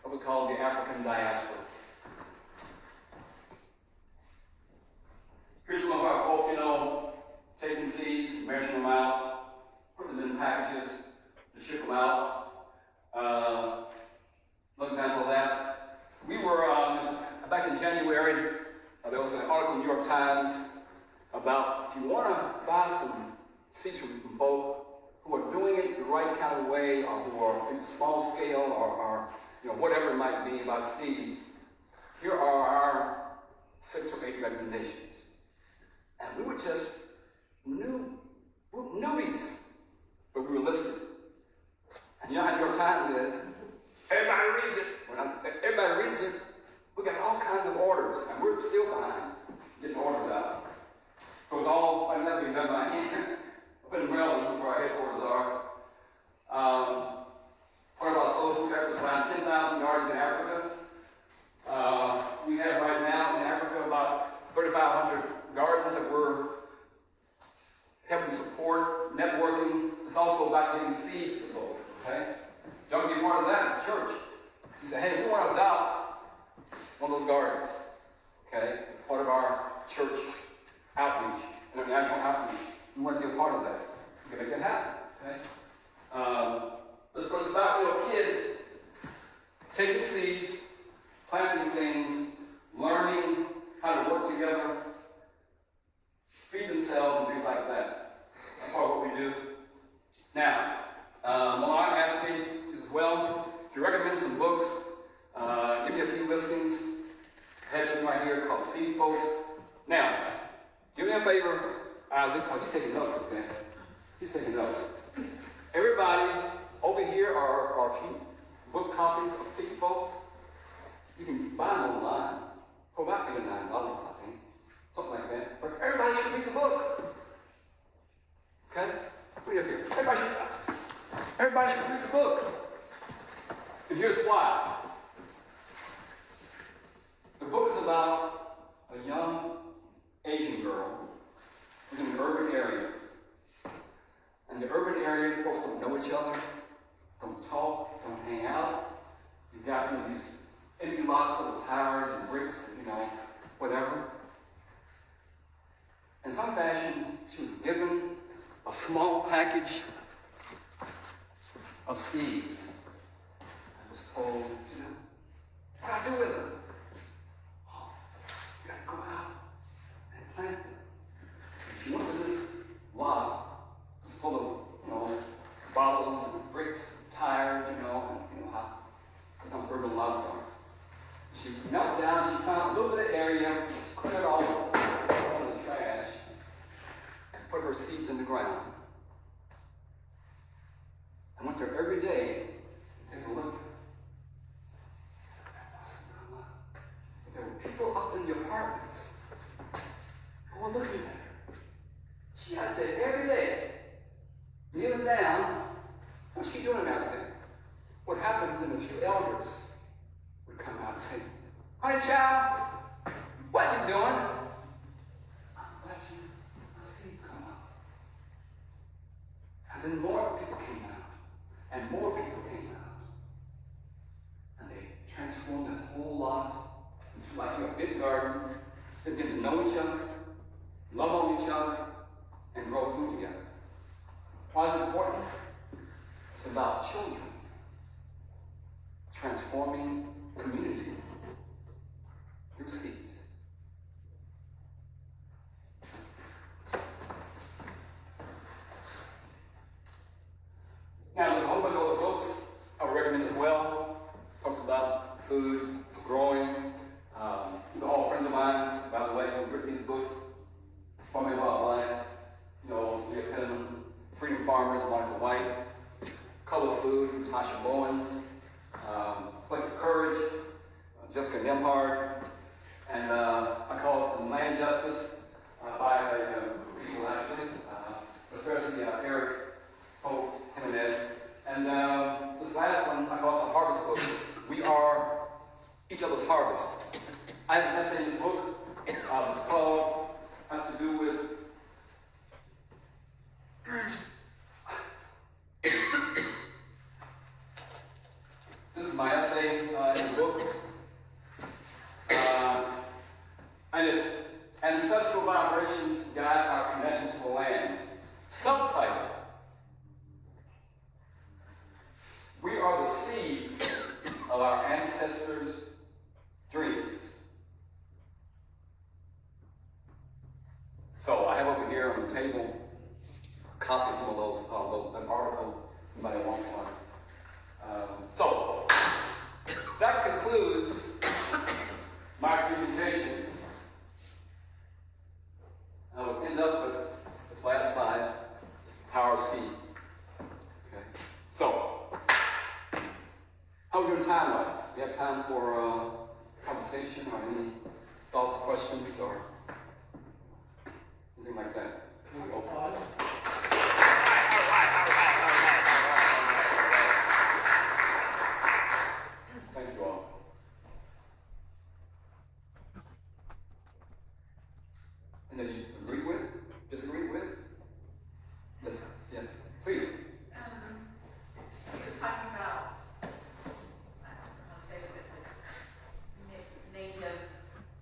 what we call the African diaspora. Here's some of our folk, taking seeds, measuring them out, putting them in packages to ship them out. Another example of that. We were, back in January, there was an article in the New York Times about if you want to buy some seeds from folk who are doing it the right kind of way, or who are in small scale, or whatever it might be about seeds, here are our 6 or 8 recommendations. And we were just newbies, but we were listening. And you know how New York Times is? Everybody reads it. Everybody reads it. We got all kinds of orders, and we're still behind getting orders out. So it's all being done by hand. Up in Maryland, where our headquarters are. Part of our social efforts around 10,000 gardens in Africa. We have right now in Africa about 3,500 gardens that we're helping support, networking. It's also about getting seeds to folks, okay? Y'all can be part of that as a church. You say, hey, we want to adopt one of those gardens, okay? It's part of our church outreach, international outreach. We want to be a part of that. We can make that happen, okay? It's about kids taking seeds, planting things, learning how to work together, feed themselves, and things like that. That's part of what we do. Now, Milan asked me, she says, well, if you recommend some books, give me a few listings. I have one right here called Seed Folks. Now, do me a favor, Isaac. Oh, he's taking notes, okay? He's taking notes. Everybody over here are a few book copies of Seed Folks. You can buy them online for about $8 or $9, I think. Something like that. But everybody should read the book. Okay? Read up here. Everybody should read the book. And here's why. about a young Asian girl who's in an urban area. And the urban area, folks don't know each other, don't talk, don't hang out. You've got these empty lots full of tires and bricks, whatever. In some fashion, she was given a small package of seeds. I was told, what do I do with them? Oh, you gotta go out and plant them. And she went to this lot, it was full of, bottles and bricks, and tires, and how urban lots are. She knelt down, she found a little bit of area, she cleared all the trash, and put her seeds in the ground. I went there every day to take a look. There were people up in the apartments who were looking at her. She out there every day, kneeling down. What's she doing out there? What happened when a few elders would come out and say, "Honey child, what are you doing?" "I'm watching my seeds come out." And then more people came out. And more people came out. And they transformed that whole lot into like a big garden. They began to know each other, love on each other, and grow food together. Why is it important? It's about children transforming community through seeds. Now, there's a whole bunch of other books I would recommend as well. Talks about food, growing. These are all friends of mine, by the way, who've written these books. Farming About Life, Leah Penman, Freedom Farmers, Monica White, Color Food, Tasha Bowens, Collective Courage, Jessica Nemhard, and I call it Land Justice by a group of people actually, especially Eric Pope Jimenez. And this last one, I call it the Harvest Book. We are each other's harvest. I have an essay in this book. It's called, has to do with this is my essay in the book. And it's Ancestral Vibrations Guide Our Connections to the Land. Subtitle: We are the seeds of our ancestors' dreams. So I have over here on the table a copy of some of those, an article you might want one. So that concludes my presentation. I will end up with this last slide. It's the power of seed. Okay. So, how are we doing time-wise? Do you have time for conversation or any thoughts, questions, or anything like that? Thank you all. And then you agree with? Disagree with? Yes. Yes. Please. You're talking about, I'll say with native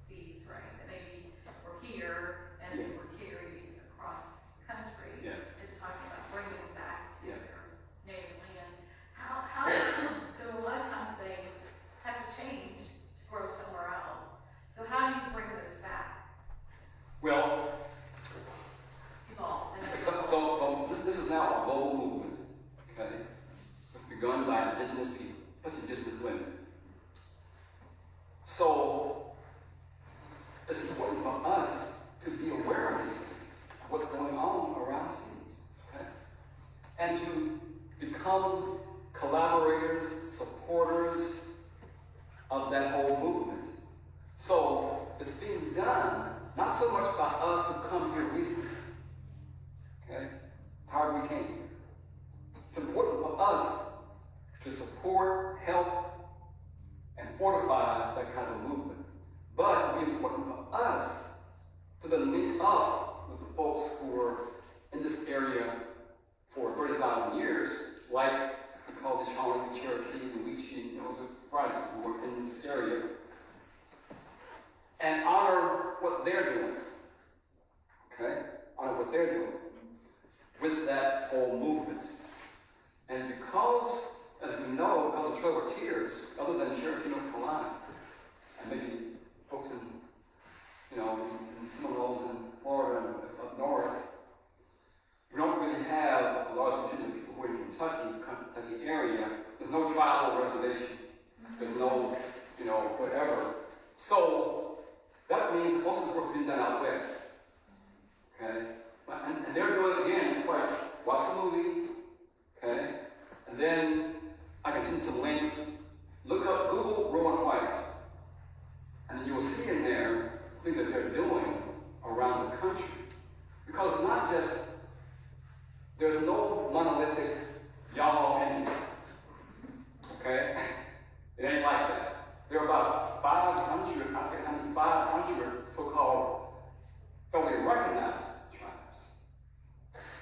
seeds, right? That maybe were here and they were carried across country. Yes. And talking about bringing them back to Yes. their native land. So a lot of times they have to change to grow somewhere else. So how do you bring those back? Well, Evolve. this is now a global movement. Okay, it's begun by indigenous people, plus indigenous women. So it's important for us to be aware of these things, what's going on around seeds, okay, and to become collaborators, supporters of that whole movement. So it's being done not so much by us who come here recently, okay, however we came here. It's important for us to support, help, and fortify that kind of movement. But we folks who were in this area for 30,000 years, like we call the Shawnee, the Cherokee, the Weechee, and those Friday who were in this area, and honor what they're doing. Okay? Honor what they're doing with that whole movement. And because, as we know, because of Trail of Tears, other than Cherokee, North Carolina, and maybe folks in, in Seminoles in Florida and up north, we don't really have a large contingent of people who are in Kentucky area. There's no tribal reservation. There's no, whatever. So that means most of the work is being done out west. Okay? And they're doing it again, just like watch the movie, okay? And then I can send some links. Look up Google Rowan White. And then you'll see in there things that they're doing around the country. Because it's not just, there's no monolithic y'all Indians. Okay? It ain't like that. There are about 500, I forget how many, 500 so-called federally recognized tribes.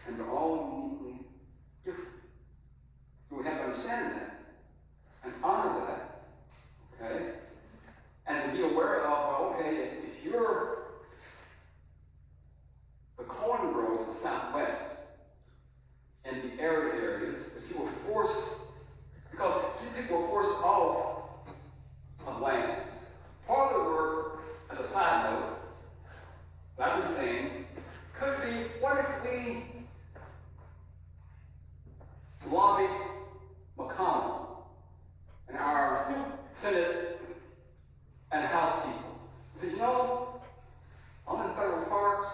And they're all uniquely different. So we have to understand that and honor that, okay? And to be aware of, well, okay, if you're the corn grows in the Southwest and the arid areas, that you were forced, because you people were forced off of lands. Part of the work, as a side note, that I've been saying, could be, what if we lobbied McConnell and our Senate and House people? Said, I'm in federal parks,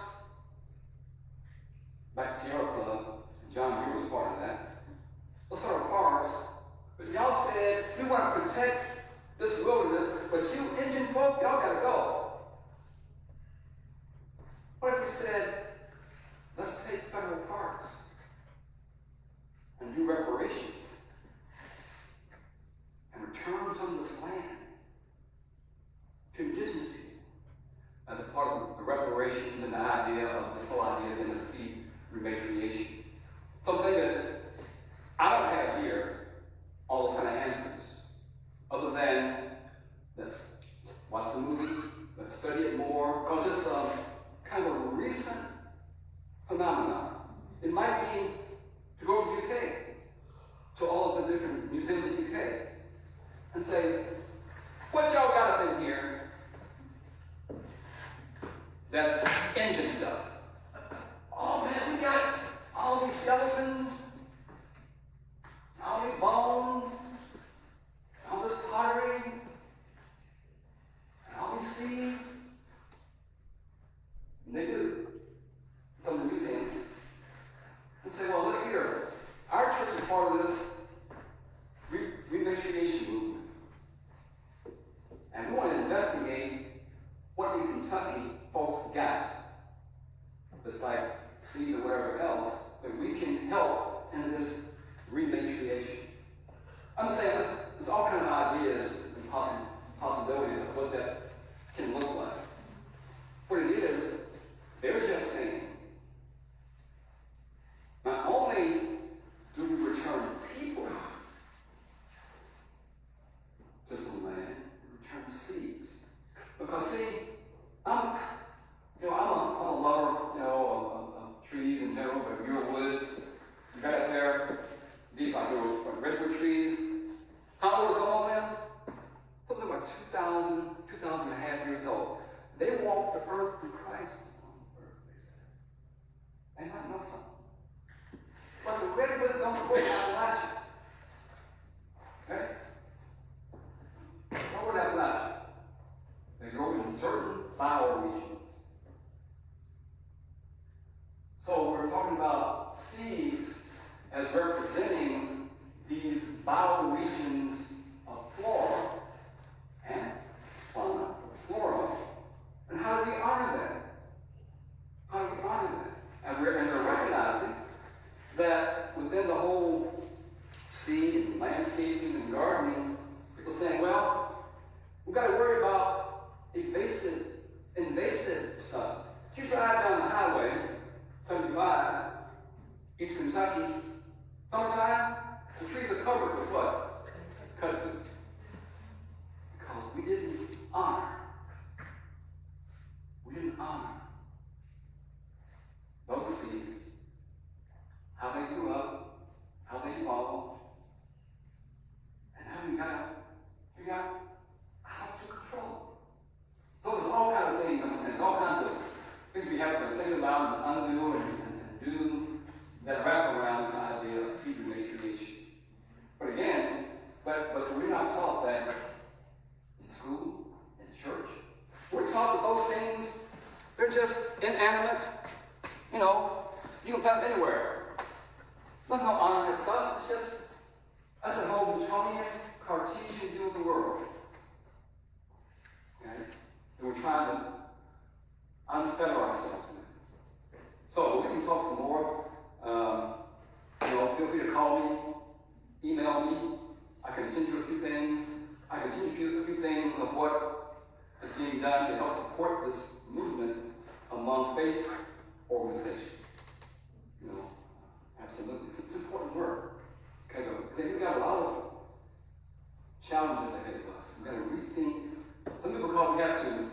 back to Sierra Club, John Muir was part of that. Those federal parks, but y'all said, we want to protect this wilderness, but you Indian folk, y'all gotta go. What if we said, let's take federal parks and do reparations and return some of this land to indigenous people as a part of the reparations and the idea of this whole idea of Tennessee rematriation. So I'm saying that I don't have here all those kind of answers, other than let's watch the movie, let's study it more, because it's kind of a recent phenomenon. It might be to go to the UK, to all of the different museums in the UK, and say, what y'all got up in here that's engine stuff? Oh man, we got all these skeletons, all these bones, all this pottery, and all these seeds. And they do. Some of the museums. And say, well, look here. Our church is part of this rematriation movement. And we want to investigate what in Kentucky folks got. It's like seeds or whatever else, that we can help in this rematriation. I'm saying there's all kinds of ideas and possibilities of what that can look like. What it is, they're just saying, not only do we return people to some land, we return seeds. Because see, I'm a lover, of trees in general, but your woods, you got out there, these are your redwood trees. How old is all of them? Something like 2,000 and a half years old. They walked the earth when Christ was on the earth, they said. They might know something. But the redwoods don't grow in Appalachia. Okay? Don't grow in Appalachia. They grow in certain bioregions. So we're talking about seeds as representing these bioregions of flora and fauna, or flora. And how do we honor that? How do we honor that? And we're recognizing that within the whole seed and landscaping and gardening, people saying, well, we've got to worry about invasive stuff. If you drive down the highway Kentucky, summertime, the trees are covered with what? Kudzu. Because we didn't honor those seeds, how they grew up, how they evolved, and now we gotta figure out how to control. So there's all kinds of things, I'm saying, all kinds of things we have to think about and undo and do that wrap around this idea of seed rematriation. But again, so we're not taught that in school, in church. We're taught that those things, they're just inanimate. You know, you can plant them anywhere. There's no honor in that stuff. It's just, that's a whole Newtonian, Cartesian view of the world. Okay? And we're trying to unfetter ourselves with. So we can talk some more. Feel free to call me, email me. I can send you a few things. I can send you a few things of what is being done to help support this movement among faith organizations. Absolutely. It's important work. Okay, we've got a lot of challenges ahead of us. We've got to rethink. Some people call we have to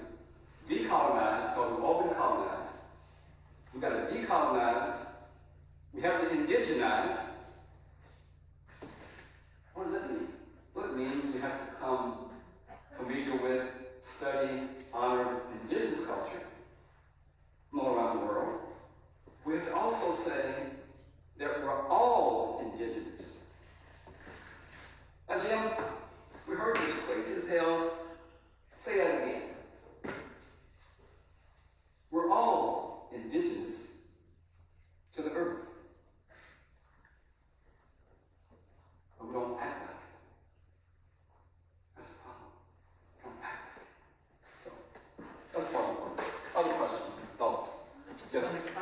decolonize because we've all been colonized. We've got to decolonize. We have to indigenize. What does that mean? Well, it means we have to become familiar with, study, honor indigenous culture from all around the world. We have to also say that we're all indigenous. Now, Jim, we heard this crazy as hell. Say that again. We're all indigenous to the earth. But we don't act like it. That's the problem. We don't act like it. So, that's part of the work. Other questions, thoughts? I just want to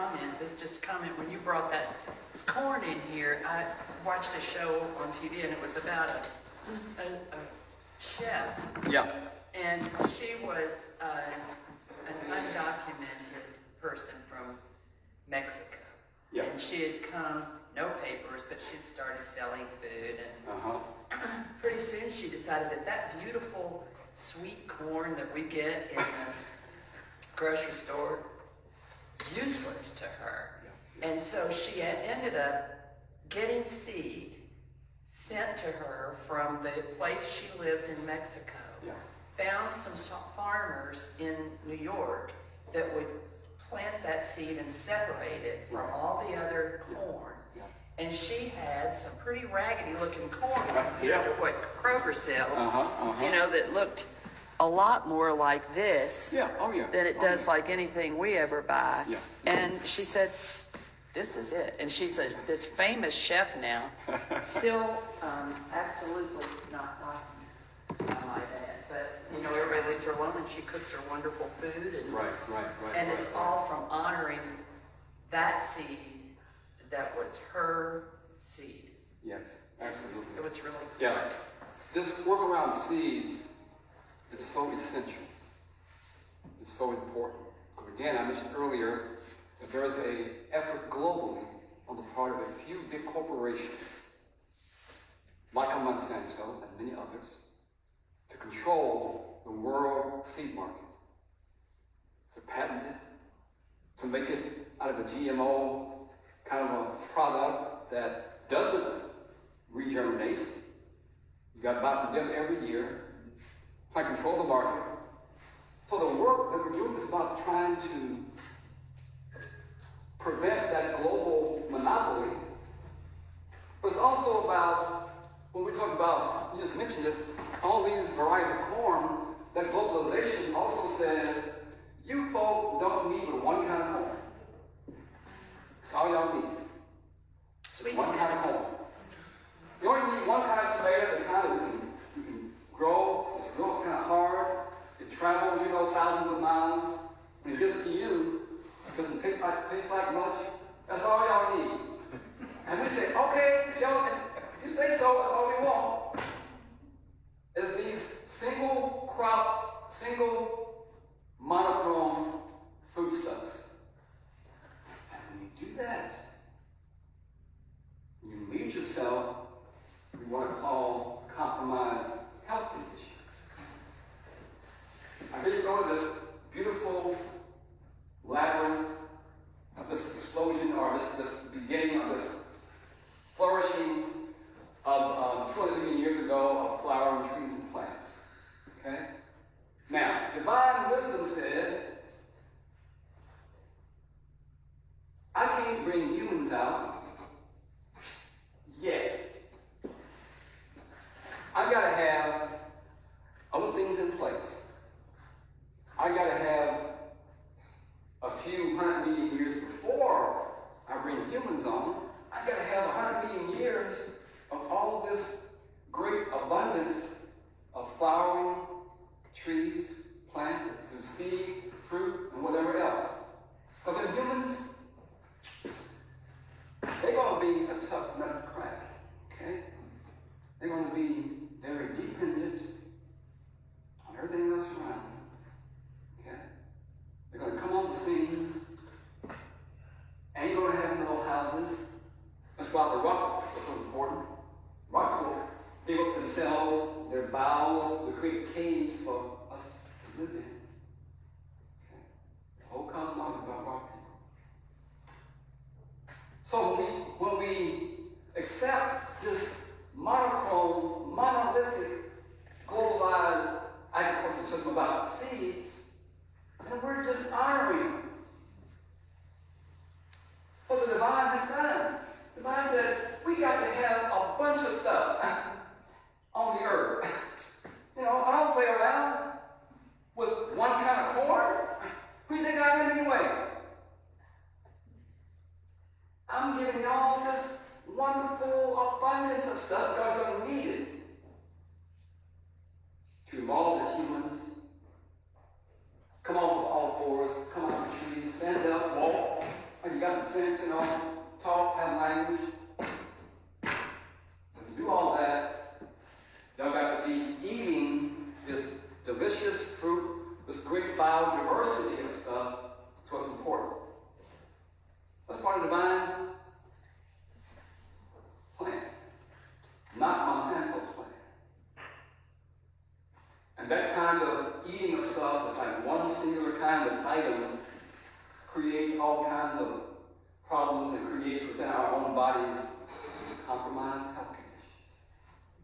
comment, when you brought that corn in here, I watched a show on TV and it was about a chef. Yeah. And she was an undocumented person from Mexico. Yeah. And she had come, no papers, but she'd started selling food. And pretty soon she decided that beautiful sweet corn that we get in the grocery store, useless to her. And so she ended up getting seed sent to her from the place she lived in Mexico. Yeah. Found some farmers in New York that would plant that seed and separate it from all the other corn. Yeah. And she had some pretty raggedy looking corn compared to what Kroger sells, that looked a lot more like this than it does like anything we ever buy. Yeah. And she said, this is it. And she's this famous chef now, still absolutely not like my dad. But, everybody leaves her alone and she cooks her wonderful food. And, Right. And it's all from honoring that seed that was her seed. Yes, absolutely. It was really Yeah. This work around seeds is so essential. It's so important. Because again, I mentioned earlier that there is an effort globally on the part of a few big corporations, like Monsanto and many others, to control the world seed market, to patent it, to make it out of a GMO kind of a product that doesn't regerminate. You've got to buy from them every year, try to control the market. So the work that we're doing is about trying to prevent that global monopoly. But it's also about, when we talk about, you just mentioned it, all these varieties of corn, that globalization also says, you folk don't need but one kind of corn. That's all y'all need. sweet. One kind of corn. You only need one kind of tomato, the kind that you can grow. It's real kind of hard. It travels, thousands of miles. When it gets to you, it doesn't taste like much. That's all y'all need. And we say, okay, y'all, you say so, that's all we want. Is these single crop, single monochrome foodstuffs. And when you do that, explosion or this beginning of this flourishing of 200 million years ago of flowering trees and plants. Okay? Now, divine wisdom said, I can't bring humans out yet. I've got to have other things in place. I've got to have a few 100 million years before I bring humans on. I've got to have 100 million years of all this great abundance of flowering trees, plants, through seed, fruit, and whatever else. Because in humans, they're going to be a tough nut to crack. Okay? They're going to be very dependent on everything else around them. Okay? They're going to come on the scene. Ain't going to have little houses. That's why the rock is so important. Rock will dig up themselves, their bowels, will create caves for us to live in. Okay? The whole cosmology about rock people. So when we accept this monochrome, monolithic, globalized agricultural system about seeds, then we're just honoring what the divine has done. The divine said, we got to have a bunch of stuff on the earth. You know, I don't play around with one kind of corn. Who do you think I am anyway? I'm giving all this wonderful abundance of stuff because you're going to need it to evolve as humans. Come off of all fours, come out of the trees, stand up, walk. And you got some sense, you know, talk, have language. When you do all that, y'all got to be eating this delicious fruit, this great biodiversity of stuff. That's what's important. That's part of the divine plan, not Monsanto's plan. And that kind of eating of stuff, it's like one singular kind of item, creates all kinds of problems and creates within our own bodies compromised health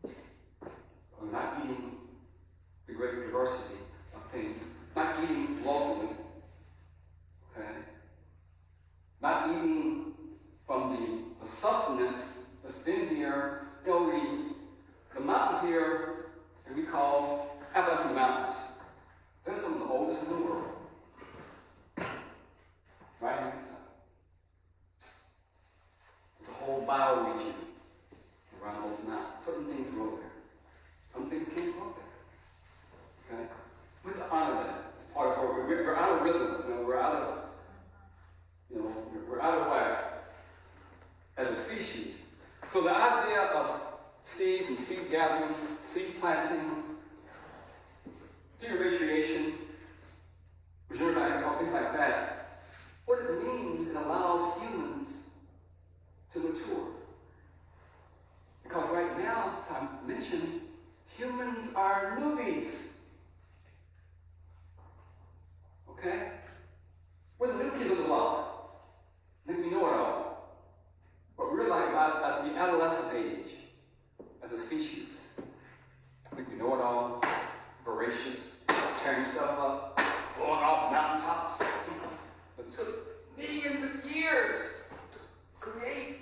conditions. We're not eating the great diversity of things, not eating locally, okay? Not eating from the sustenance that's been here. You know, the mountains here that we call Appalachian Mountains, they're some of the oldest in the world. Right here. There's a whole bioregion around those mountains. Certain things grow there. Some things can't grow there. Okay? We have to honor that. It's part of we're out of rhythm. You know, we're out of whack as a species. So the idea of seeds and seed gathering, seed planting, seed irradiation, regenerative agriculture, things like that, what it means, it allows humans to mature. Because right now, as I mentioned, humans are newbies. Okay? We're the new kids on the block. I think we know it all. But we're like about at the adolescent age as a species. I think we know it all. Voracious, tearing stuff up, blowing off mountaintops. But it took millions of years to create.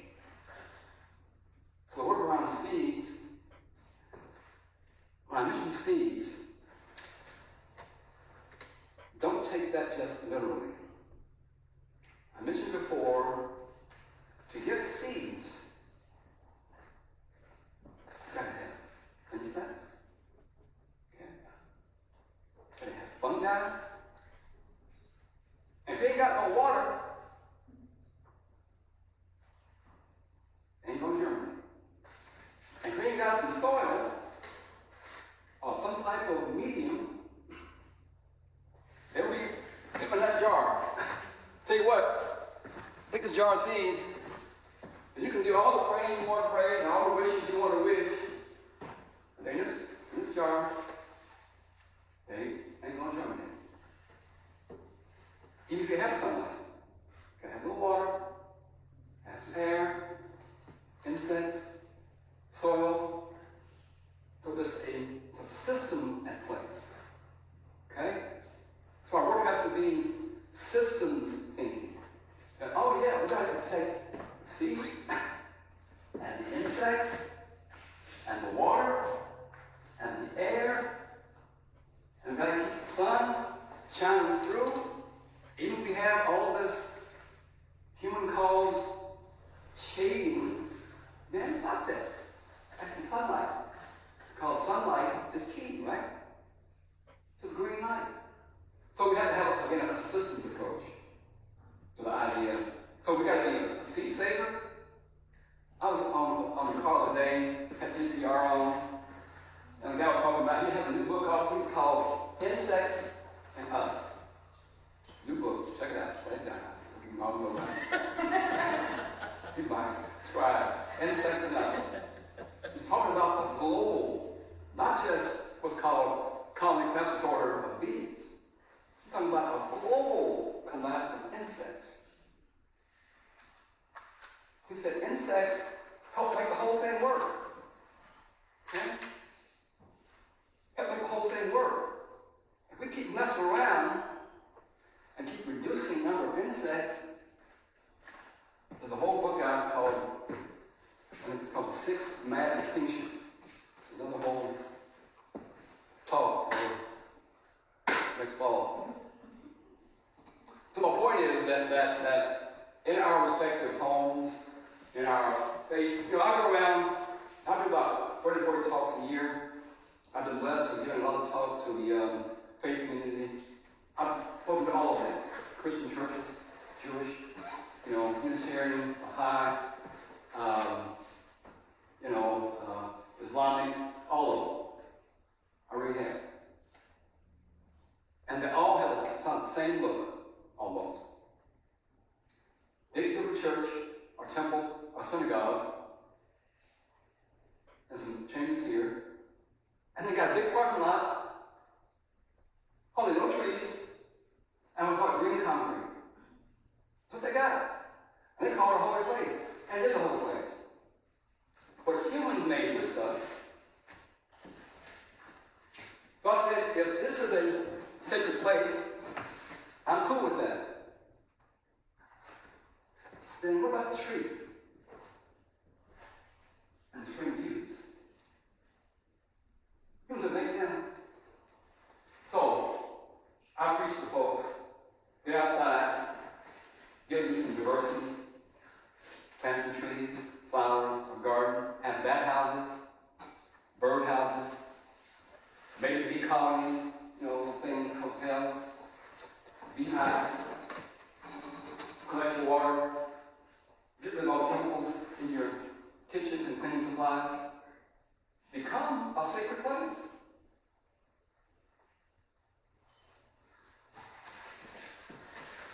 So the work around seeds, when I mention seeds, don't take that just literally. I mentioned before, to get seeds, you gotta have insects. Okay? You gotta have fungi. And if you ain't got no water, ain't gonna germinate. And if you ain't got some soil or some type of medium, they'll be sitting in that jar. Tell you what, take this jar of seeds, and you can do all the praying you want to pray and all the wishes you want to wish. And in this jar, they ain't gonna germinate. Even if you have sunlight, you can have a little water, we got to protect the seeds and the insects and the water and the air, and we got to keep the sun shining through. Even if we have all this human caused shading, man, stop that. That's the sunlight. Because sunlight is key, right? To the green light. So we have to have, again, a systems approach to the idea. So we got to be a seed saver. I was on the car today, had NPR on, and the guy was talking about, he has a new book out, it's called Insects and Us. New book, check it out, write it down. You can all go around. He's my scribe. Insects and Us. He's talking about the global, not just what's called common collapse disorder of bees. He's talking about a global collapse of insects. He said insects help make the whole thing work. Okay? Help make the whole thing work. If we keep messing around and keep reducing the number of insects, there's a whole book out called, I think it's called Sixth Mass Extinction. It's another whole talk for next fall. So my point is that in our respective homes, in our faith, I go around, I do about 30, 40 talks a year. I've been blessed with giving a lot of talks to the faith community. I've spoken to all of them, Christian churches, Jewish, Unitarian, Baha'i, Islamic, all of them. I really have. And they all have the same look, almost. Big different church, or temple, or synagogue, and some changes here. And they got a big parking lot, hardly no trees, and we call it green concrete. That's what they got. And they call it a holy place. And it is a holy place. But humans made this stuff. So I said, if this is a sacred place, I'm cool with that. Then what about the tree? And the spring views? Who's it make them? So, I preach to folks, get outside, give them some diversity, plant some trees, flowers, a garden, have bat houses, bird houses, maybe bee colonies, things, hotels, beehives, collect your water, get rid of all the chemicals in your kitchens and cleaning supplies. Become a sacred place.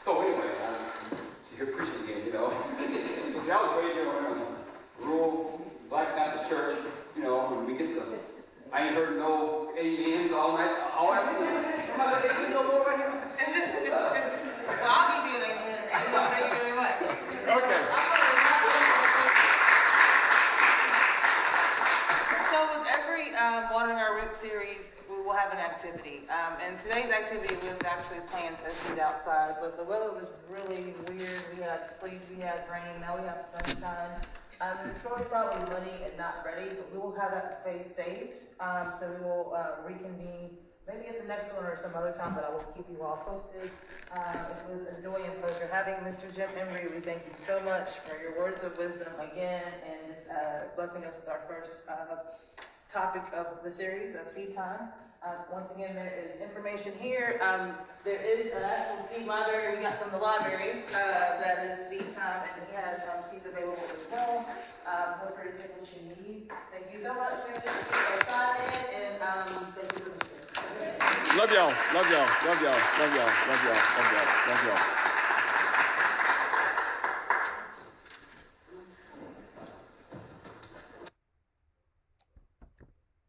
So anyway, see, you're preaching again, See, I was raised in a rural Black Baptist church, when we get to, I ain't heard no amens all night, all afternoon. Am I going to amen no more right here? Well, I'll give you an amen. Thank you very much. Okay. So with every Watering Our Roots series, we will have an activity. And today's activity was actually planned to shoot outside, but the weather was really weird. We had sleet, we had rain, now we have sunshine. It's probably muddy and not ready, but we will have that space saved. So we will reconvene maybe at the next one or some other time, but I will keep you all posted. It was a joy and pleasure having Mr. Jim Embry. We thank you so much for your words of wisdom again and blessing us with our first topic of the series of Seed Time. Once again, there is information here. There is an actual seed library we got from the library that is Seed Time, and he has seeds available as well. Feel free to take what you need. Thank you so much for sign in, and thank you so much. Love y'all, love y'all, love y'all, love y'all, love y'all, love y'all, love y'all.